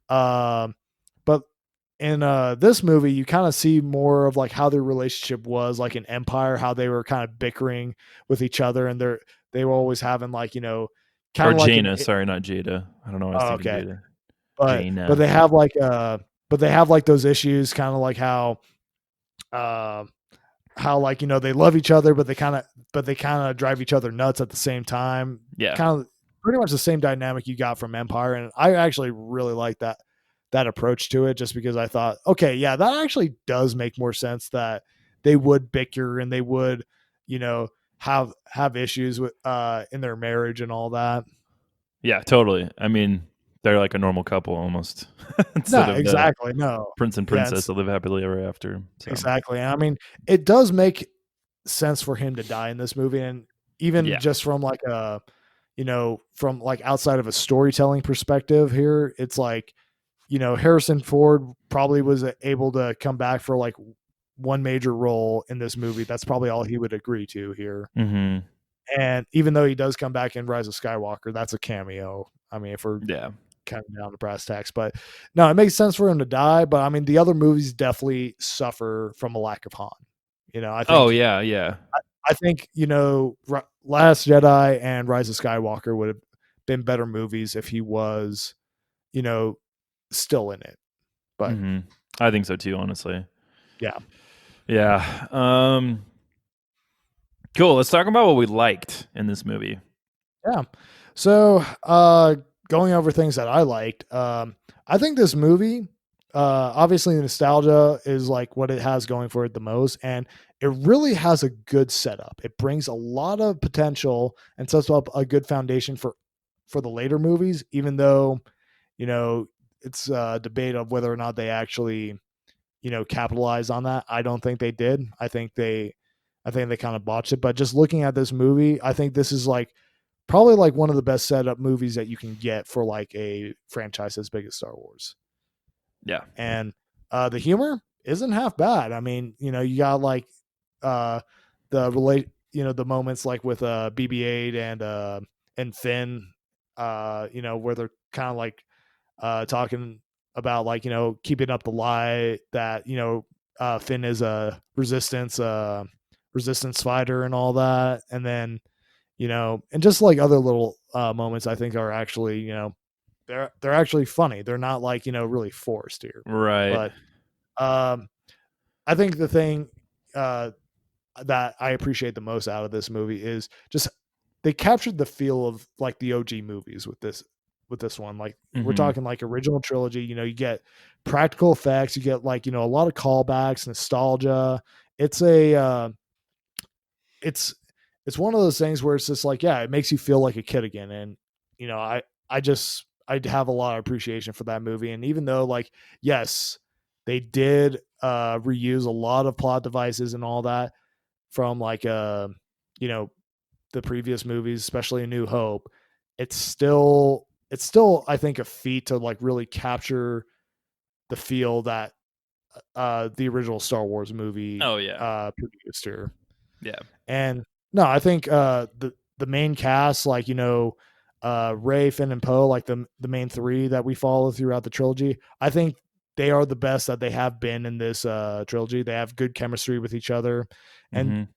um, but in this movie, you kind of see more of like how their relationship was like in Empire, how they were kind of bickering with each other, and they were always having like kind Or of like Jaina. Sorry, not Jada. I don't know. I was oh, thinking okay, Jada. but Jaina. they have like those issues, kind of like uh, how like they love each other, but they kind of drive each other nuts at the same time. Yeah. Kind of pretty much the same dynamic you got from Empire, and I actually really like that approach to it, just because I thought, okay, yeah, that actually does make more sense that they would bicker and they would, you know, have issues with in their marriage and all that. Yeah, totally. I mean, they're like a normal couple almost No, instead of the exactly. No. prince and Yeah, princess that live happily ever after. So, exactly. And I mean, it does make sense for him to die in this movie, and even yeah. just from like from like outside of a storytelling perspective here, it's like, Harrison Ford probably was able to come back for like one major role in this movie. That's probably all he would agree to here. Mhm. And even though he does come back in Rise of Skywalker, that's a cameo. I mean, if we're Yeah. cutting down to brass tacks, but no, it makes sense for him to die. But I mean, the other movies definitely suffer from a lack of Han. I Oh, think yeah, yeah. I think Last Jedi and Rise of Skywalker would have been better movies if he was, you know, still in it. But Mhm. I think so too, honestly. yeah, Yeah. Cool. Let's talk about what we liked in this movie. yeah. So going over things that I liked, I think this movie, obviously nostalgia is like what it has going for it the most, and it really has a good setup. It brings a lot of potential and sets up a good foundation for the later movies, even though, you know, it's a debate of whether or not they actually, capitalize on that. I don't think they did. I think they kind of botched it. But just looking at this movie, I think this is like probably like one of the best setup movies that you can get for like a franchise as big as Star Wars. Yeah. And the humor isn't half bad. I mean, you got like uh the moments like with BB-8 and Finn, where they're kind of like talking about like, keeping up the lie that, Finn is a resistance fighter and all that. And then, and just like other little moments I think are actually, they're actually funny. They're not like, really forced here. Right. But um I think the thing uh that I appreciate the most out of this movie is just they captured the feel of like the OG movies with this one. Like we're Hmm. talking like original trilogy, you get practical effects, you get like, a lot of callbacks, nostalgia. It's a it's it's one of those things where it's just like, yeah, it makes you feel like a kid again. And I have a lot of appreciation for that movie. And even though like, yes, they did reuse a lot of plot devices and all that from like you know the previous movies, especially A New Hope, it's still I think a feat to like really capture the feel that the original Star Wars movie Oh yeah. produced here. Yeah. And no, I think the main cast, like, Ray, Finn, and Poe, like the main three that we follow throughout the trilogy, I think they are the best that they have been in this trilogy. They have good chemistry with each other. And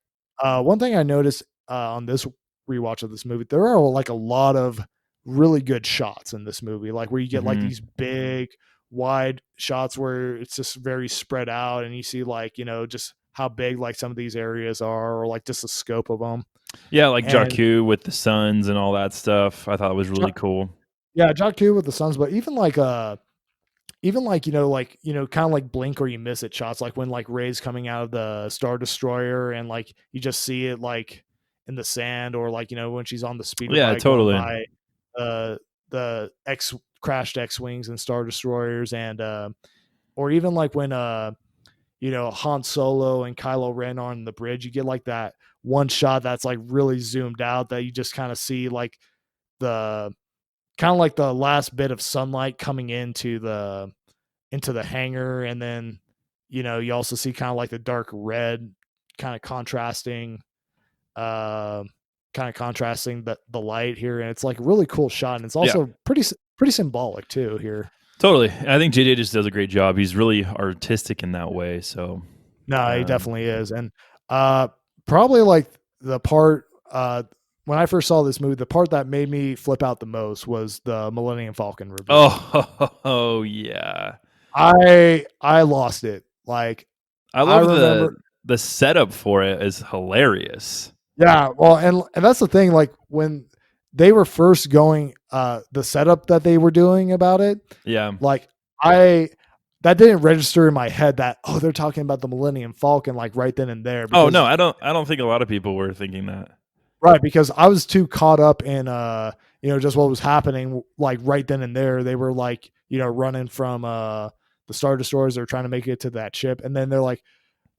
Hmm. one thing I noticed on this rewatch of this movie, there are like a lot of really good shots in this movie, like where you get like Hmm. these big, wide shots where it's just very spread out, and you see like, just how big like some of these areas are, or like just the scope of them. Yeah, like And Jakku with the suns and all that stuff. I thought it was really Jo- cool. yeah, Jakku with the suns, but even like, kind of like blink or you miss it shots, like when like Ray's coming out of the Star Destroyer and like you just see it like in the sand, or like, when she's on the speeder Yeah, bike going totally. by the X crashed X Wings and Star Destroyers. And or even like when Han Solo and Kylo Ren are on the bridge, you get like that one shot that's like really zoomed out that you just kind of see like the the last bit of sunlight coming into the hangar. And then, you also see kind of like the dark red kind of contrasting uh the light here. And it's like a really cool shot, and it's Yeah, also pretty symbolic too here. totally. I think JJ just does a great job. He's really artistic in that way. So, No, he um, definitely is. And uh probably like the part when I first saw this movie, the part that made me flip out the most was the Millennium Falcon reveal. oh yeah. I lost it. Like I I love remember. the setup for it is hilarious. Yeah, well, and that's the thing. Like when they were first going, the setup that they were doing about it, Yeah. like I that didn't register in my head that, oh, they're talking about the Millennium Falcon like right then and there. Oh no, Because I don't think a lot of people were thinking that. right, because I was too caught up in just what was happening like right then and there. They were like, running from the Star Destroyers. They're trying to make it to that ship, and then they're like,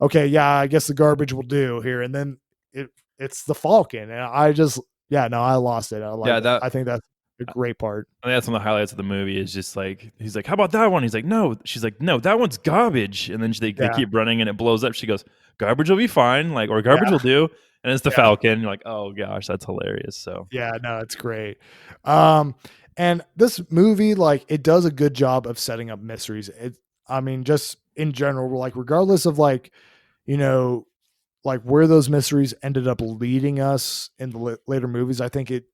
okay, yeah, I guess the garbage will do here. And then it's the Falcon, and I just, yeah, no, I lost it. Yeah, I think that's a great part. I think that's one of the highlights of the movie is just like he's like, "How about that one?" He's like, "No." She's like, "No, that one's garbage." And then they Yeah, keep running and it blows up. She goes, "Garbage will be fine," like or yeah, garbage will do. And it's the yeah, Falcon. You're like, "Oh gosh, that's hilarious." So yeah. No, it's great. Um, and this movie, like, it does a good job of setting up mysteries. I mean, just in general, like, regardless of like, you know, like where those mysteries ended up leading us in the later movies, I think it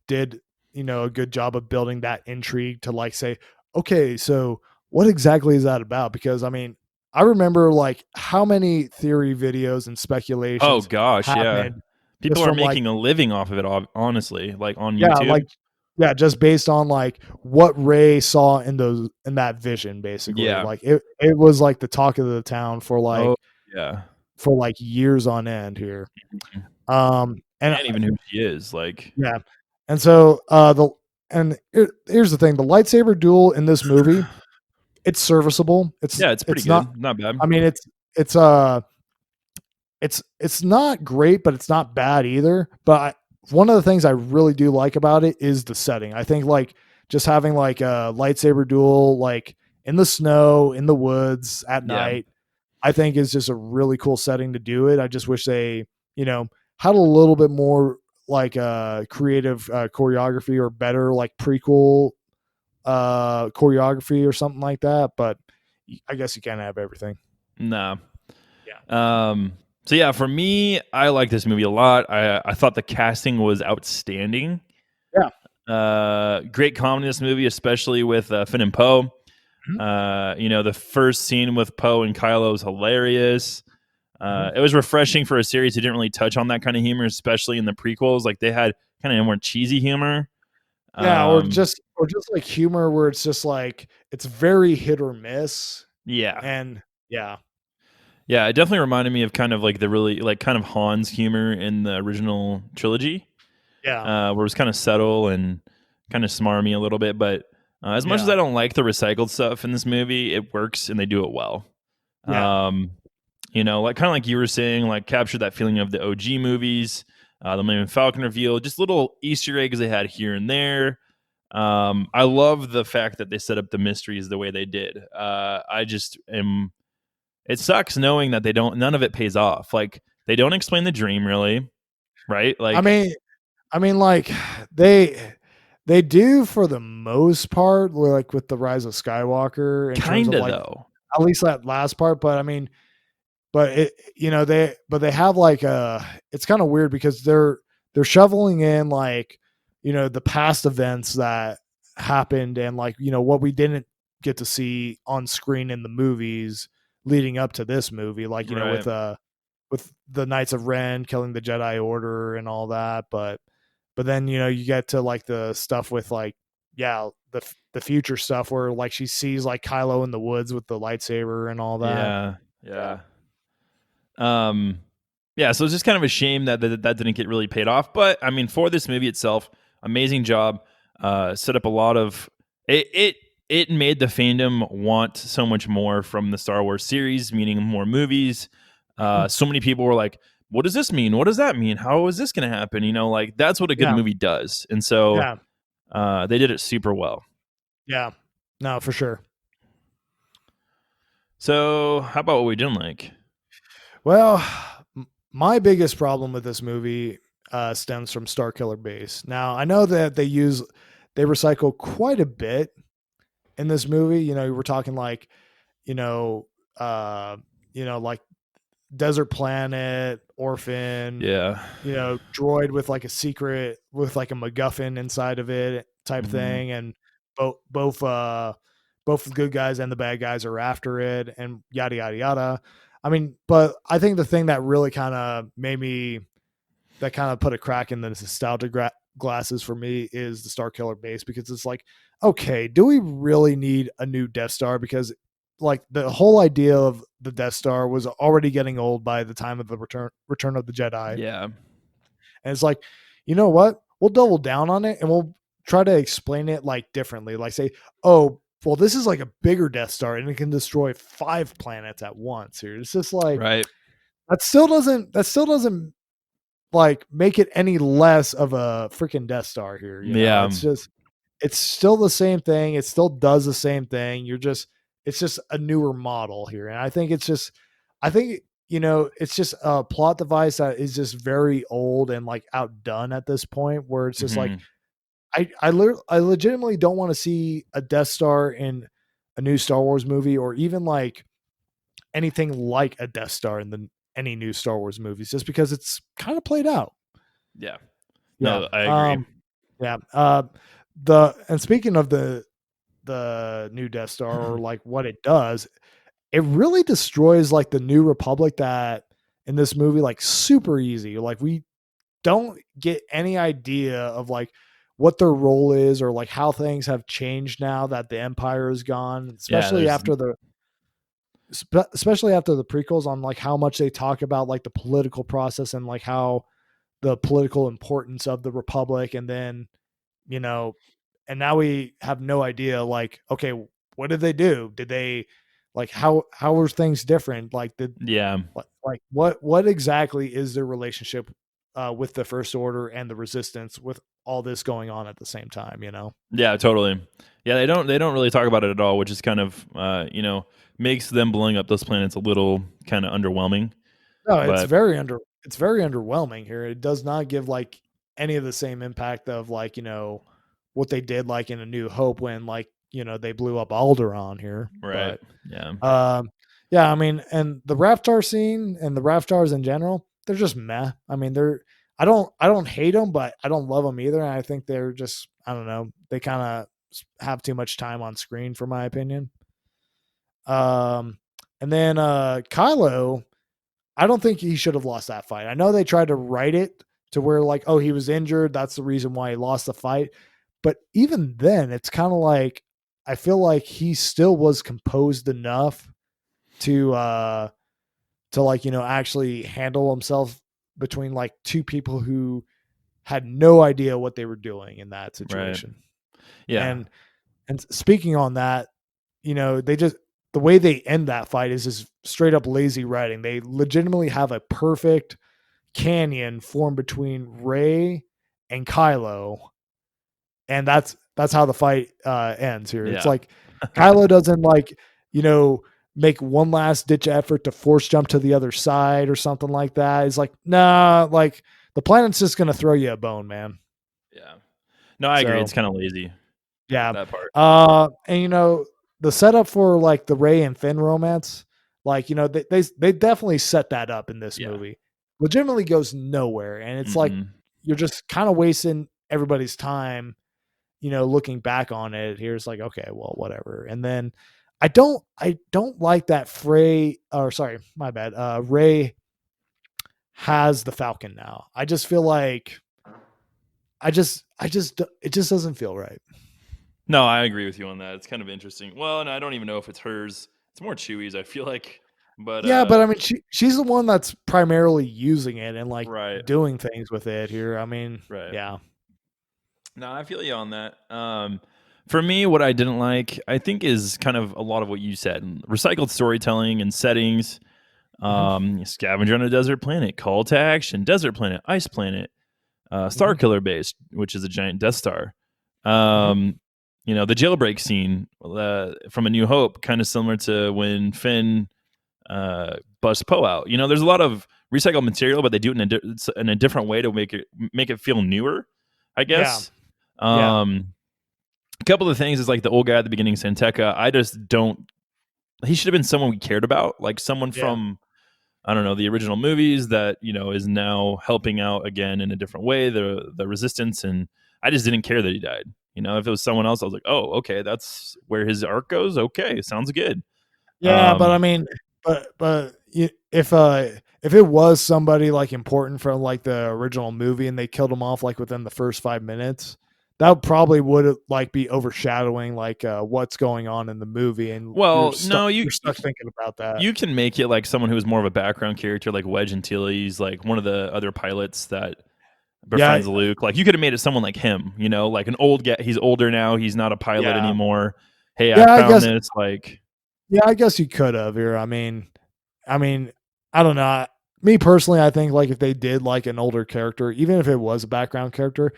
did, a good job of building that intrigue to like say, okay, so what exactly is that about? Because I mean, I remember like how many theory videos and oh speculations gosh, yeah. happened People just are from like, making a living off of it, honestly, like on yeah, like, YouTube. yeah, just based on like what Ray saw in that vision, basically. Yeah. Like it was like the talk of the town for Oh like yeah. for like years on end here. And And even who she is, like, yeah, and so here's the thing: the lightsaber duel in this movie, it's serviceable. yeah, it's pretty It's not. good, not bad. I mean, it's uh it's not great, but it's not bad either. But one of the things I really do like about it is the setting. I think like just having like a lightsaber duel, like in the snow, in the woods at Yeah, night, I think is just a really cool setting to do it. I just wish they, you know, had a little bit more like creative choreography or better like prequel choreography or something like that. But I guess you can't have everything. nah. Yeah. Um, so yeah, for me, I like this movie a lot. I thought the casting was outstanding. Yeah. Great comedy in this movie, especially with Finn and Poe. Mhm. The first scene with Poe and Kylo is hilarious. Mhm. It was refreshing for a series who didn't really touch on that kind of humor, especially in the prequels. Like they had kind of more cheesy humor. Yeah, Um, or just like humor where it's just like it's very hit or miss. yeah, And yeah, yeah, it definitely reminded me of kind of like the really like kind of Han's humor in the original trilogy, yeah, where it was kind of subtle and kind of smarmy a little bit. But as much as yeah, I don't like the recycled stuff in this movie, it works and they do it well. yeah, Um, like kind of like you were saying, like capture that feeling of the OG movies, the Millennium Falcon reveal, just little Easter eggs they had here and there. I love the fact that they set up the mysteries the way they did. I just am. It sucks knowing that none of it pays off. Like they don't explain the dream really, right? I Like mean, like they they do for the most part, like with the Rise of Skywalker in terms of kinda like though. at least that last part. But I mean, but it they have like it's kind of weird because they're shoveling in like the past events that happened and like what we didn't get to see on screen in the movies leading up to this movie, like Right. with the Knights of Ren killing the Jedi Order and all that. But then you get to like the stuff with like yeah the future stuff where like she sees like Kylo in the woods with the lightsaber and all that. Yeah. Yeah. Yeah. Um, yeah, so it's just kind of a shame that didn't get really paid off. But I mean, for this movie itself, amazing job. Set up a lot of it. It made the fandom want so much more from the Star Wars series, meaning more movies. Mhm. So many people were like, "What does this mean? What does that mean? How is this going to happen?" Like that's what a good Yeah. movie does. And so Yeah. they did it super well. Yeah. No, for sure. So how about what we didn't like? Well, my biggest problem with this movie stems from Starkiller Base. Now, I know that they recycle quite a bit in this movie. We're talking like, you know, uh, like Desert Planet, Orphan, Yeah. droid with like a secret with like a MacGuffin inside of it type Hmm. thing, and both the good guys and the bad guys are after it, and yada yada yada. I mean, but I think the thing that really kind of put a crack in the nostalgia glasses for me is the Star Killer base, because it's like, okay, do we really need a new Death Star? Because like the whole idea of the Death Star was already getting old by the time of the Return of the Jedi, Yeah. and it's like, you know what? We'll double down on it and we'll try to explain it like differently. Like say, oh, well, this is like a bigger Death Star and it can destroy 5 planets at once. Here, it's just like Right. that still doesn't like make it any less of a freaking Death Star here. Yeah. It's still the same thing. It still does the same thing. It's just a newer model here. And I think, it's just a plot device that is just very old and like outdone at this point, where it's just like, Hmm. I legitimately don't want to see a Death Star in a new Star Wars movie, or even like anything like a Death Star in any new Star Wars movies, just because it's kind of played out. Yeah. Yeah. No, I agree. Yeah. The and speaking of the new Death Star, or like what it does, it really destroys like the New Republic that in this movie, like super easy. Like we don't get any idea of like what their role is, or like how things have changed now that the Empire is gone, Yeah, especially there's after the especially after the prequels, on like how much they talk about like the political process and like how the political importance of the Republic, and then you know, and now we have no idea. Like, okay, what did they do? Did they like how were things different? Like, did Yeah. like what exactly is their relationship with the First Order and the Resistance with all this going on at the same time? You know. Yeah, totally. Yeah, they don't really talk about it at all, which is kind of makes them blowing up those planets a little kind of underwhelming. No, But it's very underwhelming here. It does not give like any of the same impact of like, what they did like in A New Hope when like, they blew up Alderaan here. right, But yeah, yeah, I mean, and the Raftar scene and the Raftars in general, they're just meh. I mean, I don't hate them, but I don't love them either. And I think they're just, I don't know, they kind of have too much time on screen for my opinion. Um and then Kylo, I don't think he should have lost that fight. I know they tried to write it to where like, oh, he was injured. That's the reason why he lost the fight. But even then, it's kind of like I feel like he still was composed enough to like, actually handle himself between like two people who had no idea what they were doing in that right, situation. yeah, And speaking on that, they just the way they end that fight is just straight up lazy writing. They legitimately have a perfect canyon formed between Ray and Kylo, and that's how the fight ends here. It's yeah, like Kylo doesn't like you know make one last ditch effort to force jump to the other side or something like that. It's like nah, like the planet's just gonna throw you a bone, man. yeah. No, I agree. So It's kind of lazy, yeah. that part. And the setup for like the Ray and Finn romance, like, they definitely set that up in this Yeah. movie. Legitimately goes nowhere. And it's like Hmm. you're just kind of wasting everybody's time, looking back on it. Here's like, okay, well, whatever. And then I don't like that Frey or sorry, my bad. Ray has the Falcon now. I just feel like it just doesn't feel right. No, I agree with you on that. It's kind of interesting. Well, and I don't even know if it's hers. It's more Chewie's, I feel like. But Yeah, but I mean, she's the one that's primarily using it and like right, doing things with it here. I mean, right. yeah. No, I feel you on that. For me, what I didn't like, I think, is kind of a lot of what you said: recycled storytelling and settings. Hmm. Scavenger on a desert planet, call to action, desert planet, ice planet, Star Hmm. Killer base, which is a giant Death Star. Hmm. The jailbreak scene from A New Hope, kind of similar to when Finn busts Poe out. There's a lot of recycled material, but they do it in a different way to make it feel newer, I Yeah. guess. Yeah. A couple of things is like the old guy at the beginning, Santeca. I just don't. He should have been someone we cared about, like someone Yeah. from I don't know the original movies that is now helping out again in a different way. The resistance, and I just didn't care that he died. If it was someone else, I was like, oh, okay, that's where his arc goes. Okay, sounds good. Yeah. But I Um, mean, if it was somebody like important from like the original movie and they killed him off like within the first 5 minutes, that probably would like be overshadowing like what's going on in the movie, and you're well, stuck no, you're stuck thinking about that. you can make it like someone who's more of a background character, like Wedge Antilles, like one of the other pilots that Yeah. befriends Luke. Like you could have made it someone like him, like an old guy. He's older now. He's not a pilot Yeah. anymore. Hey, I Yeah. I found guess. this. Like, Yeah. I guess you could have here. I mean, I don't know. Me personally, I think like if they did like an older character, even if it was a background character,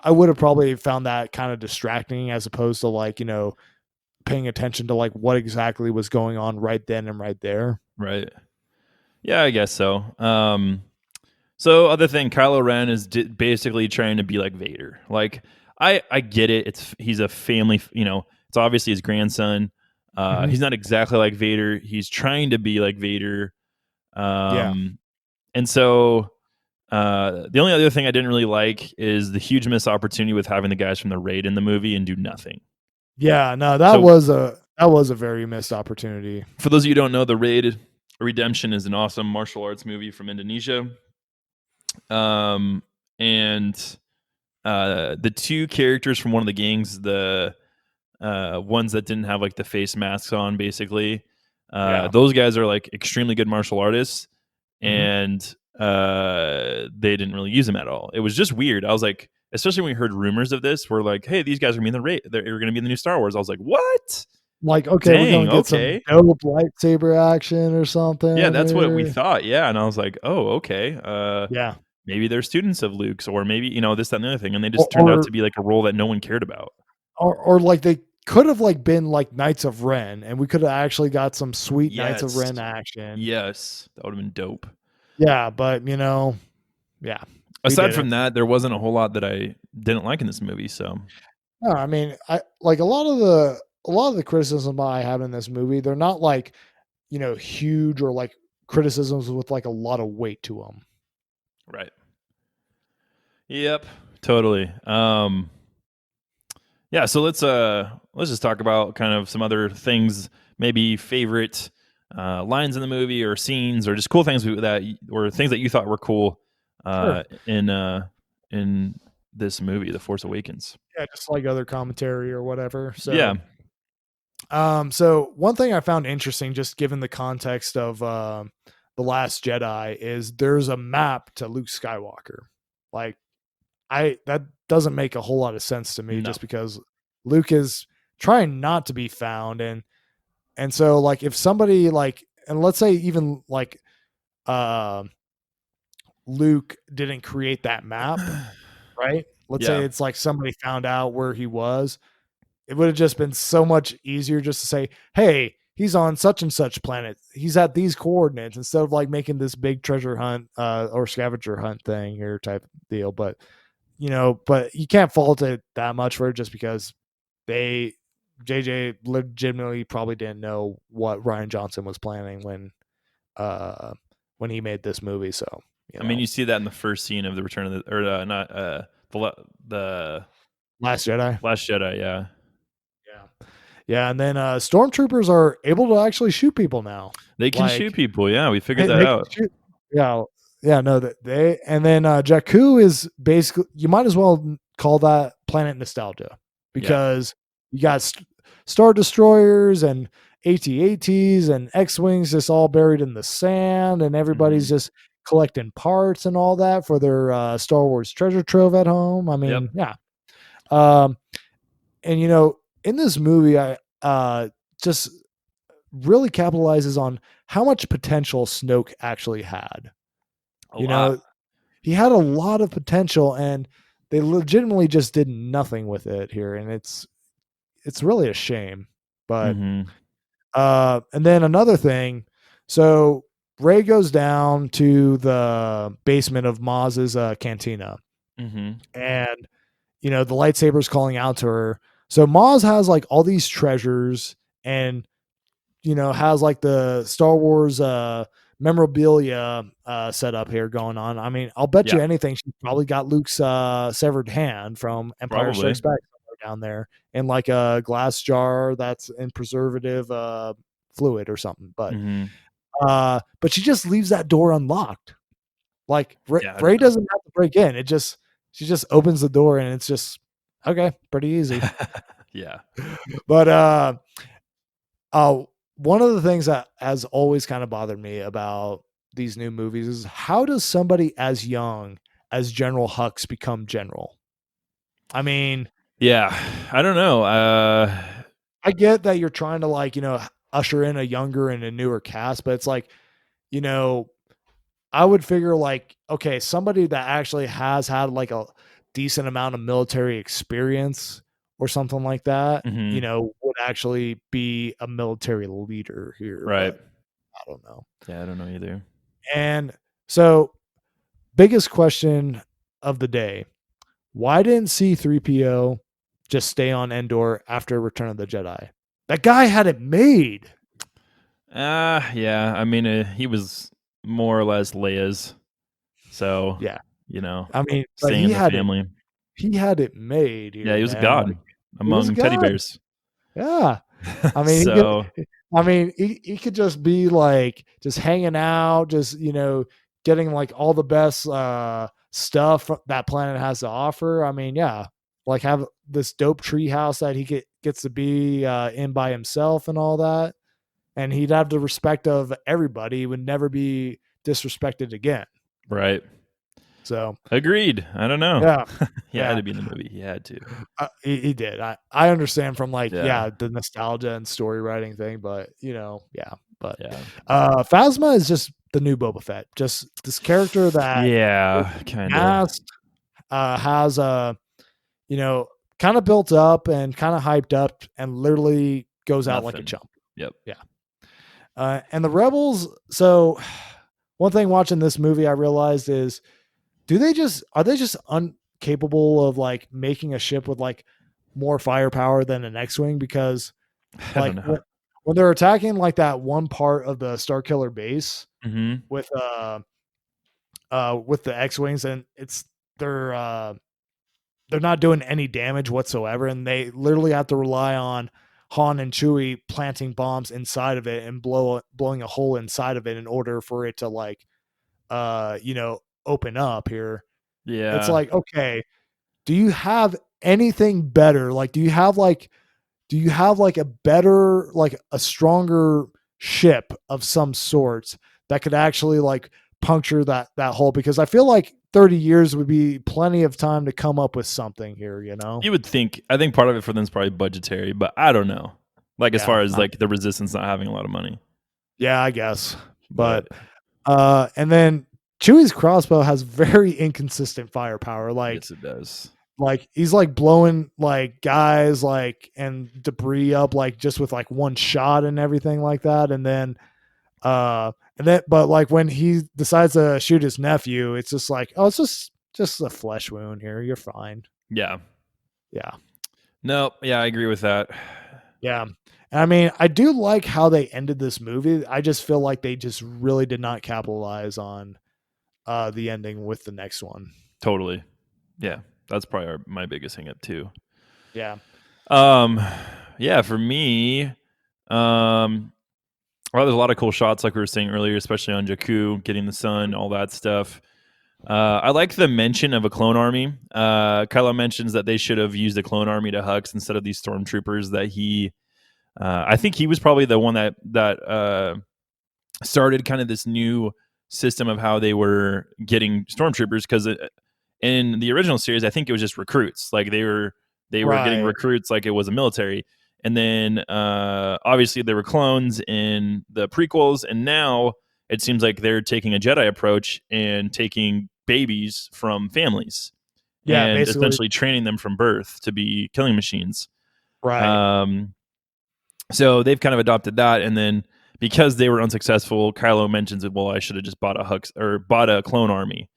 I would have probably found that kind of distracting as opposed to like paying attention to like what exactly was going on right then and right there. right? Yeah, I guess so. So other thing, Kylo Ren is basically trying to be like Vader. Like, I get it. He's a family. It's obviously his grandson. Hmm. He's not exactly like Vader. He's trying to be like Vader. Yeah, Um, and so the only other thing I didn't really like is the huge missed opportunity with having the guys from the raid in the movie and do nothing. yeah. No, So that was a very missed opportunity. for those of you who don't know, the raid Redemption is an awesome martial arts movie from Indonesia. And the two characters from one of the gangs, the ones that didn't have like the face masks on, basically, Yeah. Those guys are like extremely good martial artists, Mhm. and they didn't really use them at all. It was just weird. I was like, especially when we heard rumors of this, we're like, hey, these guys are they're going to be in the new Star Wars. I was like, what? Like, okay, we're Dang, gonna get some okay. dope lightsaber action or Yeah, something that's what we here. thought. Yeah, and I was like, oh, okay. Yeah. Maybe they're students of Luke's, or maybe this, that, and the other thing, and they Or just turned out or to be like a role that no one cared about. or like they could have like been like Knights of Ren, and we could have actually got some sweet Knights of Yes, Ren action. yes, that would have been dope. Yeah, but yeah, we Aside didn't. from that, there wasn't a whole lot that I didn't like in this movie. So No, I mean, I like a lot of the criticism I have in this movie, they're not like, huge or like criticisms with like a lot of weight to them. right, yep, totally. Yeah, so let's just talk about kind of some other things, maybe favorite lines in the movie or scenes or just cool things or things that you thought were cool Sure. in this movie, The Force Awakens. Yeah, just like other commentary or whatever. Yeah, So one thing I found interesting, just given the context of the Last Jedi, is there's a map to Luke Skywalker. Like, that doesn't make a whole lot of sense to me, no, just because Luke is trying not to be found, and so like if somebody like, and let's say even like uh, Luke didn't create that map, right? Let's say yeah, it's like somebody found out where he was. It would have just been so much easier just to say, hey, he's on such and such planet. He's at these coordinates, instead of like making this big treasure hunt or scavenger hunt thing here type deal. But you can't fault it that much for it, just because they JJ legitimately probably didn't know what Ryan Johnson was planning uh when he made this movie. So, you I mean, know, you see that in the first scene of the Return of the, or not the Last Jedi. Last Jedi. Yeah, Yeah. Yeah, and then stormtroopers are able to actually shoot people now. they can shoot Like, people. Yeah, we figured that they can out. shoot. Yeah, yeah, no, that they and then Jakku is basically, you might as well call that planet nostalgia, Yeah, because you got star destroyers and AT-ATs and X-wings just all buried in the sand, and everybody's hmm, just collecting parts and all that for their Star Wars treasure trove at home. I yep. mean, yeah. Um, and in this movie, I just really capitalizes on how much potential Snoke actually had. A You lot. know, he had a lot of potential, and they legitimately just did nothing with it here, and it's really a shame. But Hmm. and then another thing, so Ray goes down to the basement of Maz's cantina, Hmm. and the lightsaber's calling out to her. So Maz has like all these treasures, and has like the Star Wars memorabilia set up here going on. I mean, I'll bet you Yeah, anything she probably got Luke's severed hand from Empire Strikes probably. Back somewhere down there in like a glass jar that's in preservative fluid or something. Hmm. But she just leaves that door unlocked. Like Yeah, I Ray don't know. doesn't have to break in. She just opens the door, and it's just okay, pretty easy. Yeah. But Uh, one of the things that has always kind of bothered me about these new movies is, how does somebody as young as General Hux become general? I mean, Yeah, I don't know. I get that you're trying to like, usher in a younger and a newer cast, but it's like, you know, I would figure like, okay, somebody that actually has had like a decent amount of military experience or something like that, Mhm. would actually be a military leader here, Right. but I don't know. Yeah, I don't know either. And so, biggest question of the day: why didn't C3PO just stay on Endor after Return of the Jedi? That guy had it made. Yeah, I mean, he was more or less Leia's, so, Yeah, you know, I mean, but staying in the family. he had it made Yeah, here, he was a man. Like, god he was a among teddy god. bears. Yeah. I mean, he could. So I mean, he could just be like just hanging out, just getting like all the best stuff that planet has to offer. I mean, yeah, like have this dope tree house that he gets to be in by himself and all that. and he'd have the respect of everybody. He would never be disrespected again. Right. So Agreed. I don't know. yeah, He had yeah, to be in the movie. He had to. he did. I understand from like Yeah. the nostalgia and story writing thing, but yeah. But Yeah. Phasma is just the new Boba Fett. Just this character that Yeah. Kind of. has has a you know kind of built up and kind of hyped up, and literally goes out like a Nothing. chump. Yep. Yeah. And the rebels. So one thing watching this movie I realized is, are they just incapable of like making a ship with like more firepower than an X-wing? Because I don't like know. when they're attacking like that one part of the Starkiller base Mm-hmm. with the X-wings, and they're not doing any damage whatsoever, and they literally have to rely on Han and Chewie planting bombs inside of it and blowing a hole inside of it in order for it to like open up here. It's Yeah. like, okay, do you have anything better? Like do you have like a better, like a stronger ship of some sorts that could actually like puncture that hole? Because I feel like 30 years would be plenty of time to come up with something here, you know? You would think. I think part of it for them is probably budgetary, but I don't know. Like as Yeah. far as like the Resistance not having a lot of money, Yeah, I guess. but But and then Chewie's crossbow has very inconsistent firepower. yes, it does. Like he's like blowing like guys like and debris up like just with like one shot and everything like that. And then but like when he decides to shoot his nephew, it's just like, oh, it's just a flesh wound here. You're fine. Yeah. Yeah. No. Yeah, I agree with that. Yeah. I mean, I do like how they ended this movie. I just feel like they just really did not capitalize on the ending with the next one. Totally. Yeah, that's probably my biggest hang up too. Yeah. Um, yeah, for me, well, there's a lot of cool shots, like we were saying earlier, especially on Jakku, getting the sun, all that stuff. I like the mention of a clone army. Kylo mentions that they should have used a clone army to Hux instead of these stormtroopers. That he, I think he was probably the one that started kind of this new system of how they were getting stormtroopers. Because in the original series, I think it was just recruits. Like they were getting Right. recruits like it was a military. And then obviously there were clones in the prequels, and now it seems like they're taking a Jedi approach and taking babies from families Yeah, and basically. essentially training them from birth to be killing machines. Right. Um, so they've kind of adopted that, and then because they were unsuccessful, Kylo mentions it. Well, I should have just bought a clone army.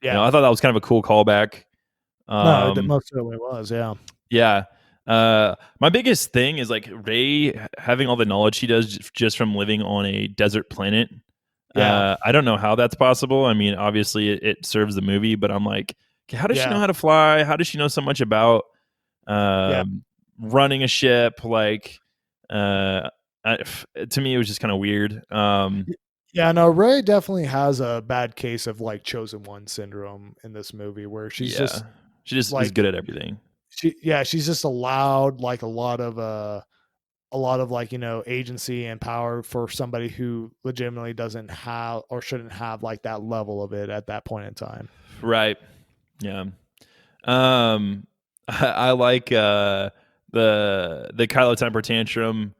Yeah. I thought that was kind of a cool callback. No, it Um, most certainly was. Yeah. yeah. My biggest thing is like Rey having all the knowledge she does just from living on a desert planet. Yeah. I don't know how that's possible. I mean, obviously it serves the movie, but I'm like, okay, how does she know Yeah. how to fly? How does she know so much about Yeah. running a ship? Like, to me, it was just kind of weird. Yeah, no, Ray definitely has a bad case of like chosen one syndrome in this movie where she's Yeah, just she just is like good at everything. she's just allowed like a lot of like, agency and power for somebody who legitimately doesn't have or shouldn't have like that level of it at that point in time. Right. Yeah. I like the Kylo temper tantrum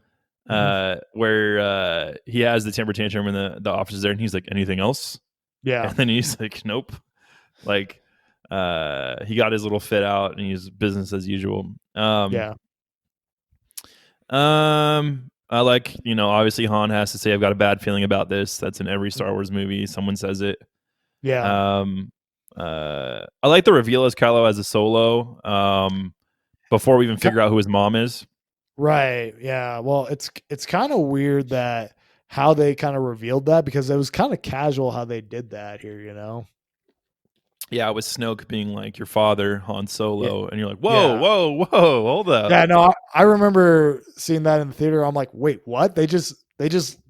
Mhm. where he has the temper tantrum when the officer's there and he's like, anything else? Yeah. And then he's like, nope. Like he got his little fit out and he's business as usual. Yeah. I like, obviously Han has to say I've got a bad feeling about this. That's in every Star Wars movie. Someone says it. Yeah. Um I like the reveal as Kylo as a solo. Before we even figure out who his mom is. Right. Yeah. Well, it's kind of weird that how they kind of revealed that, because it was kind of casual how they did that here. Yeah, with Snoke being like your father, Han Yeah. Solo, and you're like, whoa, Yeah. whoa, whoa, hold up. Yeah, no, I remember seeing that in the theater. I'm like, wait, what? They just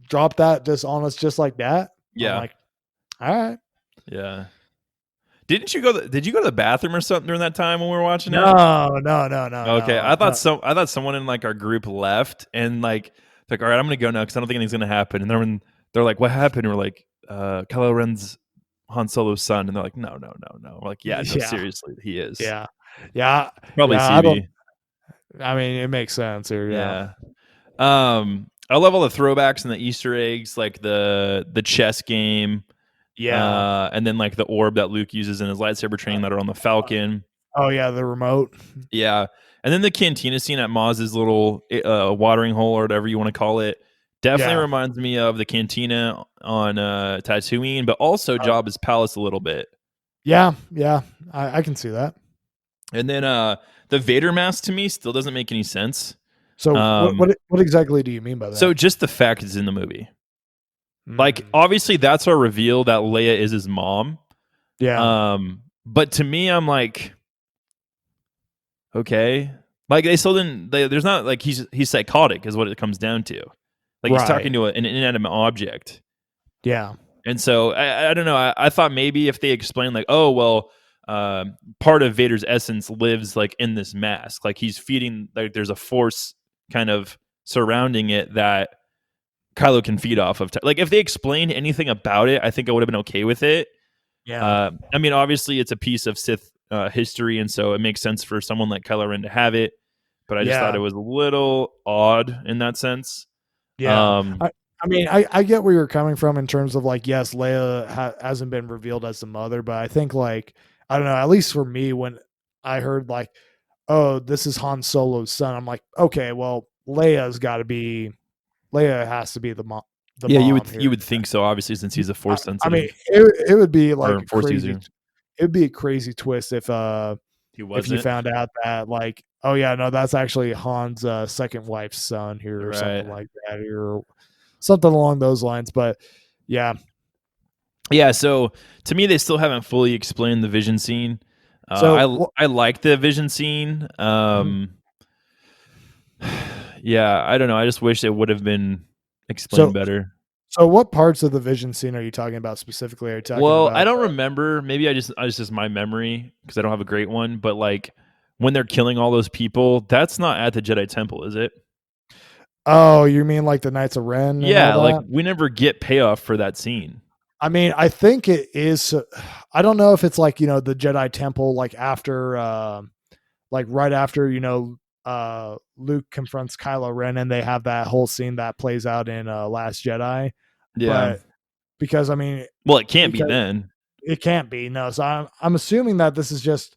dropped that just on us just like that. I'm Yeah, like, all right. yeah. Did you go to the bathroom or something during that time when we were watching it? No, no, no, no, Okay, no. I thought someone in like our group left, and like like, all right, I'm gonna go now because I don't think anything's gonna happen. And then when they're like, what happened? And we're like, Kylo Ren's Han Solo's son, and they're like, no, no, no, no. We're like, yeah, no, Yeah, seriously, he is. yeah, yeah, Probably yeah. I don't. CB. I mean, it makes sense here. Yeah, Yeah. I love all the throwbacks and the Easter eggs, like the chess game, yeah. and then like the orb that Luke uses in his lightsaber training that are on the Falcon. Oh yeah, the remote. Yeah, and then the cantina scene at Maz's little watering hole or whatever you want to call it definitely Yeah, reminds me of the cantina on Tatooine, but also uh, Jabba's palace a little bit. yeah, yeah. I can see that. And then the Vader mask to me still doesn't make any sense. So Um, what exactly do you mean by so that? just the fact it's in the movie, like Mm, obviously that's our reveal that Leia is his mom. yeah, But to me, I'm like, okay, like they still didn't. There's not like he's psychotic, is what it comes down to. Like he's talking right. to an inanimate object, Yeah, and so I don't know. I thought maybe if they explained like, oh well, part of Vader's essence lives like in this mask, like he's feeding, like there's a force kind of surrounding it that Kylo can feed off of. Like if they explained anything about it, I think I would have been okay with it. yeah, I mean, obviously, it's a piece of Sith history, and so it makes sense for someone like Kylo Ren to have it. But I just thought yeah, it was a little odd in that sense. yeah. Um, I mean, I get where you're coming from in terms of like, yes, Leia hasn't been revealed as the mother, but I think like, I don't know, at least for me, when I heard like, oh, this is Han Solo's son, I'm like, okay, well, Leia has to be the yeah, mom you here. would think so, obviously, since he's a Force I mean, sensitive it would be like or a Force crazy user. it'd be a crazy twist He if you wasn't found out that like, oh yeah, no, that's actually Han's second wife's son here or right. something like that, or something along those lines. But yeah, Yeah, so to me, they still haven't fully explained the vision scene. so I like the vision scene. mhm. Yeah, I don't know. I just wish it would have been explained so better. so what parts of the vision scene are you talking about specifically? Are you talking Well, I about don't remember. Maybe I just my memory because I don't have a great one. But like when they're killing all those people, that's not at the Jedi Temple, is it? oh, you mean like the Knights of Ren and all Yeah, like that? we never get payoff for that scene. I mean, I think it is. I don't know if it's like the Jedi Temple, like after, like right after Luke confronts Kylo Ren, and they have that whole scene that plays out in Last Jedi. Yeah. But because I mean, Well, it can't be because then. it can't be no. So I'm assuming that this is just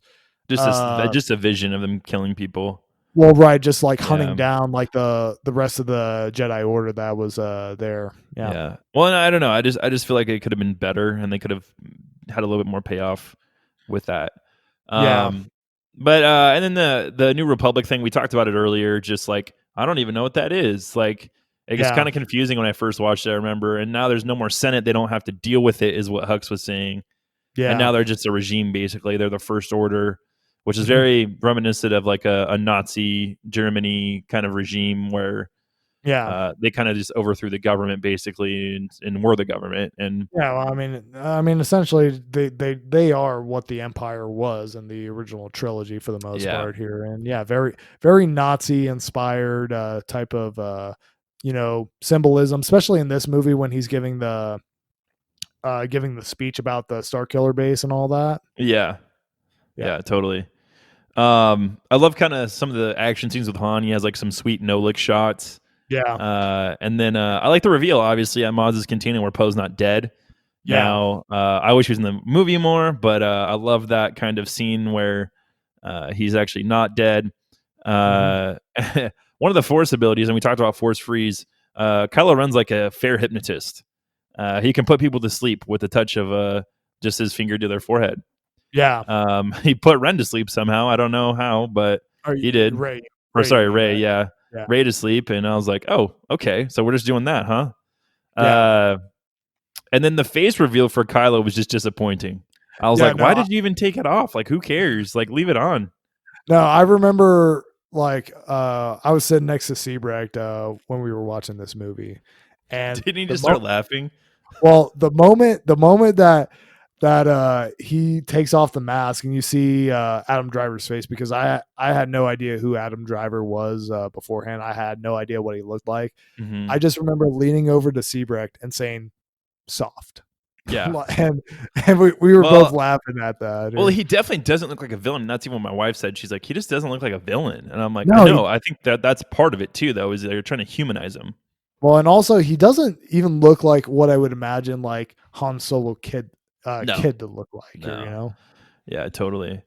uh Just a vision of them killing people. well, right, just like hunting Yeah. down like the rest of the Jedi Order that was there. Yeah, Yeah. Well, and I don't know. I just feel like it could have been better, and they could have had a little bit more payoff with that. yeah, Um, but and then the New Republic thing, we talked about it earlier. Just like I don't even know what that is. Like it was yeah, kind of confusing when I first watched it. I remember, and now there's no more Senate. They don't have to deal with it, is what Hux was saying. And yeah, now they're just a regime. Basically, they're the First Order, which is mhm, very reminiscent of like a Nazi Germany kind of regime where yeah. they kind of just overthrew the government basically, and were the government. And Yeah, well, I mean, essentially, they are what the Empire was in the original trilogy for the most yeah, part here, and yeah, very very Nazi inspired type of symbolism, especially in this movie when he's giving the speech about the Star Killer base and all that. yeah, Yeah, yeah, totally. I love kind of some of the action scenes with Han. He has like some sweet no lick shots. yeah, And then I like the reveal, obviously, at Maz's Cantina where Poe's not dead. yeah, Now, I wish he was in the movie more, but I love that kind of scene where he's actually not dead. hmm Uh, one of the Force abilities, and we talked about Force Freeze, Kylo Ren's like a fair hypnotist. He can put people to sleep with a touch of just his finger to their forehead. yeah. He put Ren to sleep somehow. I don't know how, but Are he did. Ray? Or You sorry, mean Ray. right? Yeah, Yeah, Ray to sleep, and I was like, oh, okay. So we're just doing that, huh? yeah, Uh, and then the face reveal for Kylo was just disappointing. I was yeah. like, No, why did you even take it off? Like, who cares? Like, leave it on. no. I remember like I was sitting next to Sebrecht when we were watching this movie, and Didn't he just start laughing? well, the moment that that he takes off the mask and you see Adam Driver's face, because I had no idea who Adam Driver was beforehand. I had no idea what he looked like. Hmm. I just remember leaning over to Seabrecht and saying soft. Yeah. and we were both Well, laughing at that. well, he definitely doesn't look like a villain. And that's even what my wife said. She's like, he just doesn't look like a villain. And I'm like, I No, know. I think that's part of it too, though, is they're trying to humanize him. well, and also he doesn't even look like what I would imagine like Han Solo No, kid to look like here, you no. know. Yeah, totally.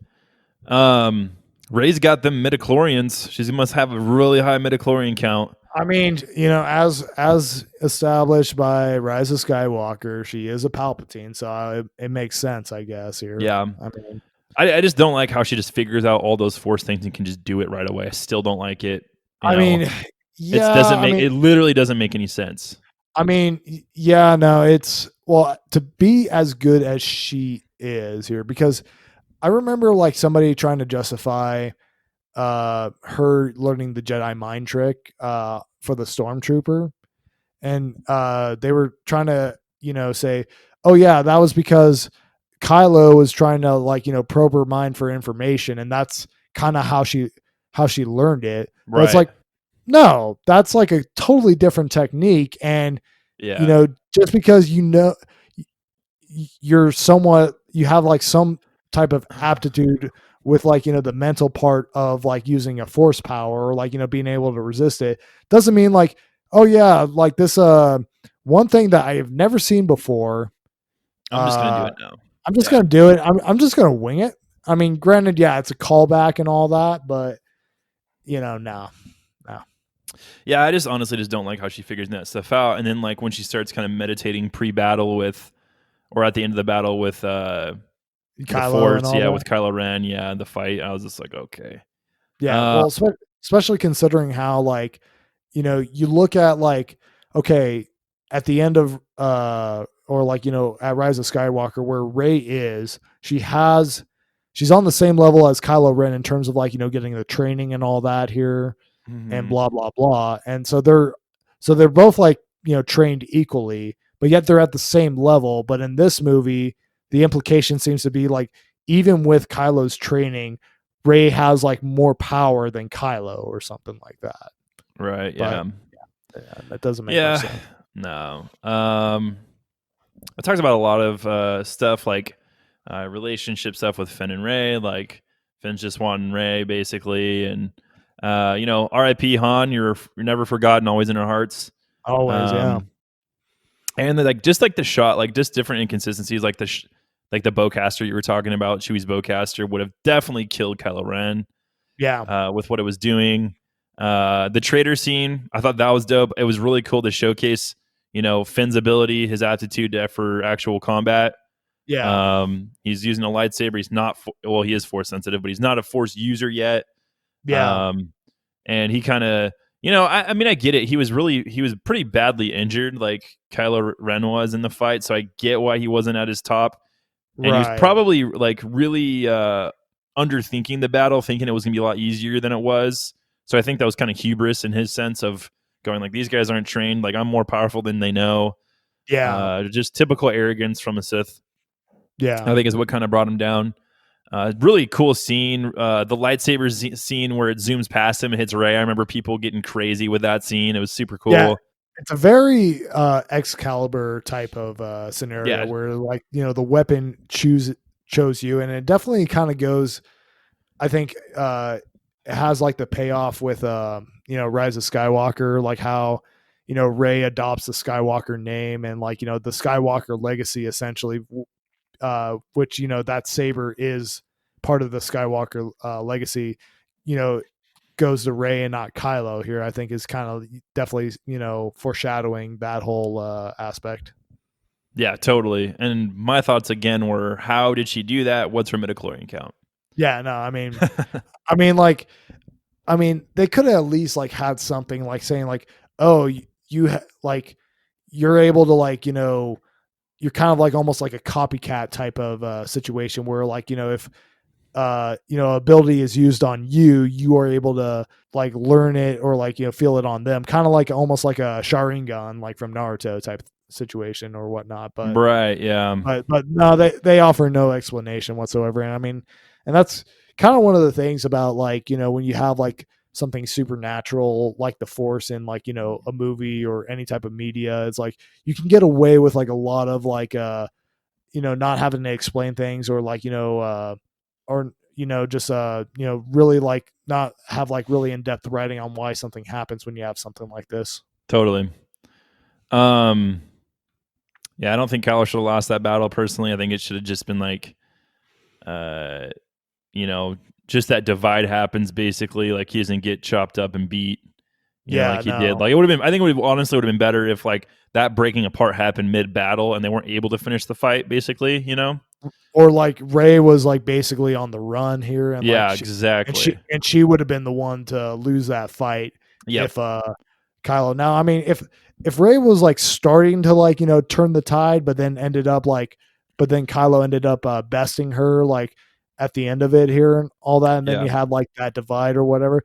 Ray's got them midichlorians. She must have a really high midichlorian count. I mean, you know, as established by Rise of Skywalker, she is a Palpatine, so it makes sense, I guess. Here, Yeah. I mean, I just don't like how she just figures out all those force things and can just do it right away. I still don't like it. I mean, It yeah, doesn't make it literally doesn't make any sense. I mean, yeah, no, it's well to be as good as she is here, because I remember like somebody trying to justify her learning the Jedi mind trick for the stormtrooper, and they were trying to say, oh yeah, that was because Kylo was trying to like probe her mind for information, and that's kind of how she learned it. But it's Right. like, no, that's like a totally different technique. And Yeah. just because you're somewhat, you have like some type of aptitude with like the mental part of like using a force power, or like being able to resist it, doesn't mean like, oh yeah, like this one thing that I have never seen before, I'm just gonna do uh it now. I'm just Yeah. gonna do it. I'm just gonna wing it. I mean, granted, yeah, it's a callback and all that, but no. Yeah, I just honestly just don't like how she figures that stuff out. And then like when she starts kind of meditating pre-battle with, or at the end of the battle with the Kylo and force, all yeah, that. with Kylo Ren, yeah, the fight, I was just like, okay. Yeah, Uh well, especially considering how like you look at like, okay, at the end of or like at Rise of Skywalker, where Rey is, she's on the same level as Kylo Ren in terms of like getting the training and all that here, and mhm. blah blah blah. And so they're both like trained equally, but yet they're at the same level. But in this movie, the implication seems to be like, even with Kylo's training, Rey has like more power than Kylo or something like that. Right, But yeah. yeah, that doesn't make much Yeah. sense. No. I talked about a lot of stuff like relationship stuff with Finn and Ray, like Finn's just wanting Ray basically, and R.I.P. Han, you're never forgotten, always in our hearts. Always, yeah. Um, and then, like just like the shot, like just different inconsistencies, like like the bowcaster you were talking about, Chewie's bowcaster would have definitely killed Kylo Ren Yeah. with what it was doing. The traitor scene, I thought that was dope. It was really cool to showcase, Finn's ability, his aptitude for actual combat. Yeah. He's using a lightsaber. He's not, he is force sensitive, but he's not a force user yet. Yeah. And he kind of, I mean, I get it. He was pretty badly injured, like Kylo Ren was in the fight. So I get why he wasn't at his top. And he was Right. probably like really underthinking the battle, thinking it was going to be a lot easier than it was. So I think that was kind of hubris in his sense of going like, these guys aren't trained. Like, I'm more powerful than they know. Yeah. Just typical arrogance from a Sith, Yeah. I think, is what kind of brought him down. Really cool scene. The lightsaber scene where it zooms past him and hits Rey. I remember people getting crazy with that scene. It was super cool. Yeah. It's a very Excalibur type of scenario, Yeah. where like the weapon chose you, and it definitely kind of goes. I think it has like the payoff with Rise of Skywalker, like how Rey adopts the Skywalker name, and like the Skywalker legacy essentially, which that saber is part of the Skywalker legacy. Goes to Rey and not Kylo here, I think is kind of definitely, foreshadowing that whole aspect. Yeah, totally. And my thoughts again were, how did she do that? What's her midichlorian count? Yeah, no, I mean, they could have at least like had something like saying like, oh, like you're able to like, you're kind of like almost like a copycat type of situation where like, if ability is used on you, you are able to like learn it or like feel it on them, kind of like almost like a Sharingan like from Naruto situation or whatnot. But Right. Yeah. but no, they offer no explanation whatsoever. And I mean, and that's kind of one of the things about like, you know, when you have like something supernatural like the Force in like, you know, a movie or any type of media, it's like you can get away with like a lot of like you know, not having to explain things or like, you know, or you know, just you know, really like not have like really in-depth writing on why something happens when you have something like this. Totally. Um. Yeah, I don't think Kylo should have lost that battle. Personally, I think it should have just been like, uh, you know, just that divide happens basically. Like he doesn't get chopped up and beat, you know, Yeah, like he did. no. Like it would have been. I think it would honestly would have been better if like that breaking apart happened mid battle and they weren't able to finish the fight. Basically, you know. Or like Ray was like basically on the run here and like Yeah. Exactly. she would have been the one to lose that fight Yep. if Kylo. Now, I mean, if Ray was like starting to like, you know, turn the tide, but then ended up like but then Kylo ended up besting her like at the end of it here and all that, and then Yeah. you had like that divide or whatever.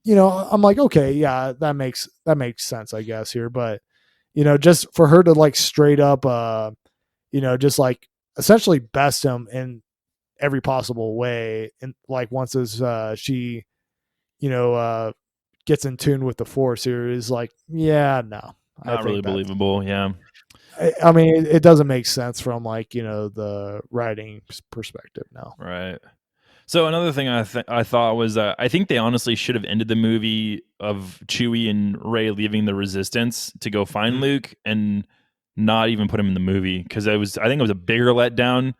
You know, I'm like, okay, yeah, that makes sense, I guess, here. But, you know, just for her to like straight up you know, just like essentially best him in every possible way. And like once as she, you know, gets in tune with the Force here is like, yeah, no, I Not really think that's, believable. Yeah. I mean, it doesn't make sense from like, you know, the writing perspective now. Right. So another thing I thought was I think they honestly should have ended the movie of Chewie and Rey leaving the Resistance to go find Mhm. Luke and not even put him in the movie because I think it was a bigger letdown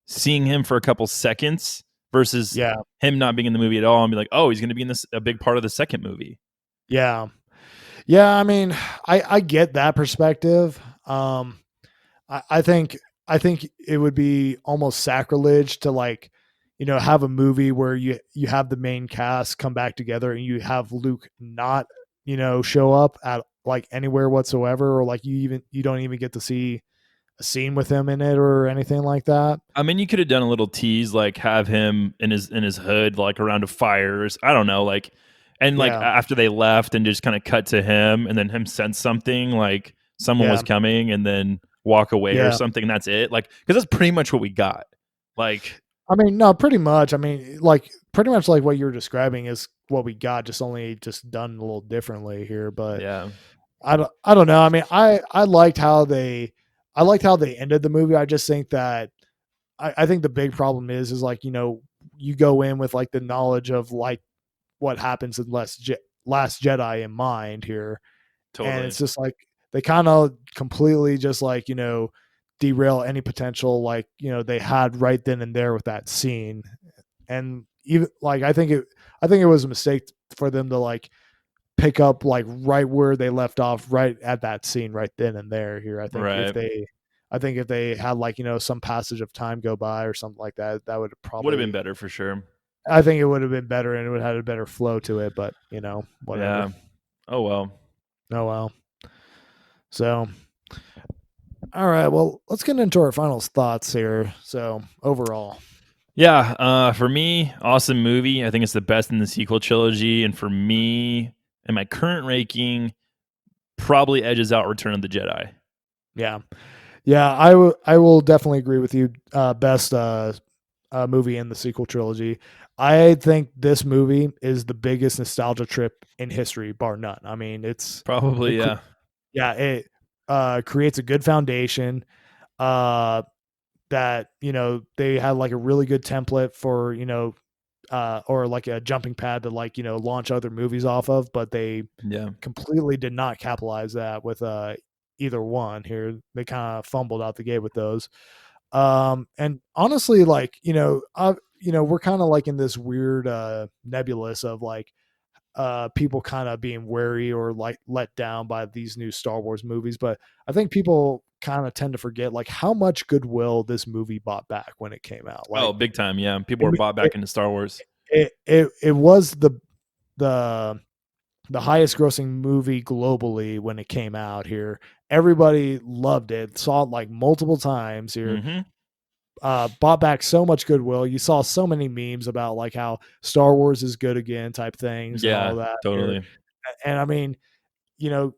seeing him for a couple seconds versus Yeah. him not being in the movie at all and be like, oh, he's going to be in this a big part of the second movie. Yeah. Yeah. I mean, I get that perspective. I think it would be almost sacrilege to like, you know, have a movie where you have the main cast come back together and you have Luke not, you know, show up at like anywhere whatsoever, or like you don't even get to see a scene with him in it or anything like that. I mean, you could have done a little tease, like have him in his hood, like around a fires. I don't know, like, and like Yeah, after they left, and just kind of cut to him, and then him sense something, like someone was yeah, coming, and then walk away or yeah. something. And that's it, like, because that's pretty much what we got. Like, I mean, no, pretty much. I mean, like pretty much like what you're describing is what we got, just only just done a little differently here. But yeah, I don't know. I mean, I liked how they ended the movie. I just think that I think the big problem is like, you know, you go in with like the knowledge of like what happens in Last Jedi in mind here, and totally, it's just like they kind of completely just like, you know, derail any potential like, you know, they had right then and there with that scene. And even like I think it was a mistake for them to like pick up like right where they left off right at that scene right then and there here. right. I think if they had like, you know, some passage of time go by or something like that, that would Would have been probably, better for sure. I think it would have been better and it would have had a better flow to it. But, you know, whatever. Yeah. Oh well. Oh well. So all right, well, let's get into our final thoughts here. So overall. Yeah, for me, awesome movie. I think it's the best in the sequel trilogy, and for me, in my current ranking, probably edges out Return of the Jedi. Yeah. Yeah, I will definitely agree with you. Best movie in the sequel trilogy. I think this movie is the biggest nostalgia trip in history, bar none. I mean, Probably, it, yeah. yeah, it creates a good foundation. Uh, that you know they had like a really good template for, you know, or like a jumping pad to like, you know, launch other movies off of, but they Yeah. completely did not capitalize that with either one here. They kind of fumbled out the gate with those. And honestly, like, you know, we're kind of like in this weird nebulous of like people kind of being wary or like let down by these new Star Wars movies. But I think people kind of tend to forget like how much goodwill this movie bought back when it came out. Oh, Like big time, yeah. People it were bought it back into Star Wars. it was the the highest grossing movie globally when it came out here. Everybody loved it, saw it like multiple times here. Mhm. Bought back so much goodwill. You saw so many memes about like how Star Wars is good again type things and all Yeah, that here. totally. And I mean, you know,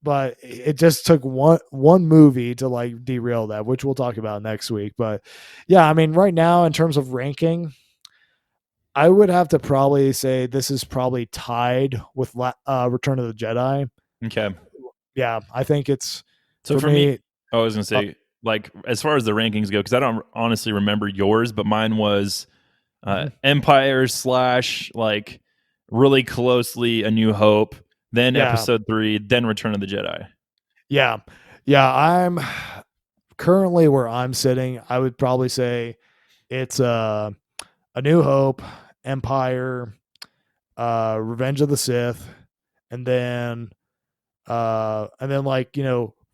but it just took one movie to like derail that, which we'll talk about next week. But yeah, I mean, right now in terms of ranking, I would have to probably say this is probably tied with Return of the Jedi. Okay. Yeah, I think it's So for me, I was gonna say, like, as far as the rankings go, because I don't honestly remember yours, but mine was Empire / like really closely A New Hope, then Yeah. Episode 3, then Return of the Jedi. Yeah. I'm currently where I'm sitting. I would probably say it's A New Hope, Empire, Revenge of the Sith, and then like,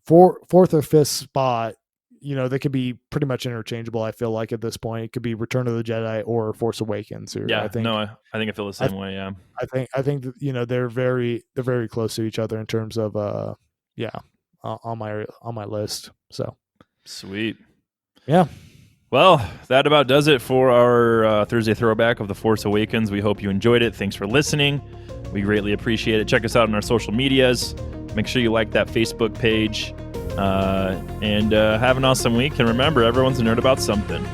fourth or fifth spot, they could be pretty much interchangeable. I feel like at this point it could be Return of the Jedi or Force Awakens. Or Yeah, I think no, I think I feel the same way. Yeah, I think that, they're very close to each other in terms of on my list. So sweet. Yeah. Well, that about does it for our Thursday throwback of The Force Awakens. We hope you enjoyed it. Thanks for listening. We greatly appreciate it. Check us out on our social medias. Make sure you like that Facebook page. And have an awesome week. And remember, everyone's a nerd about something.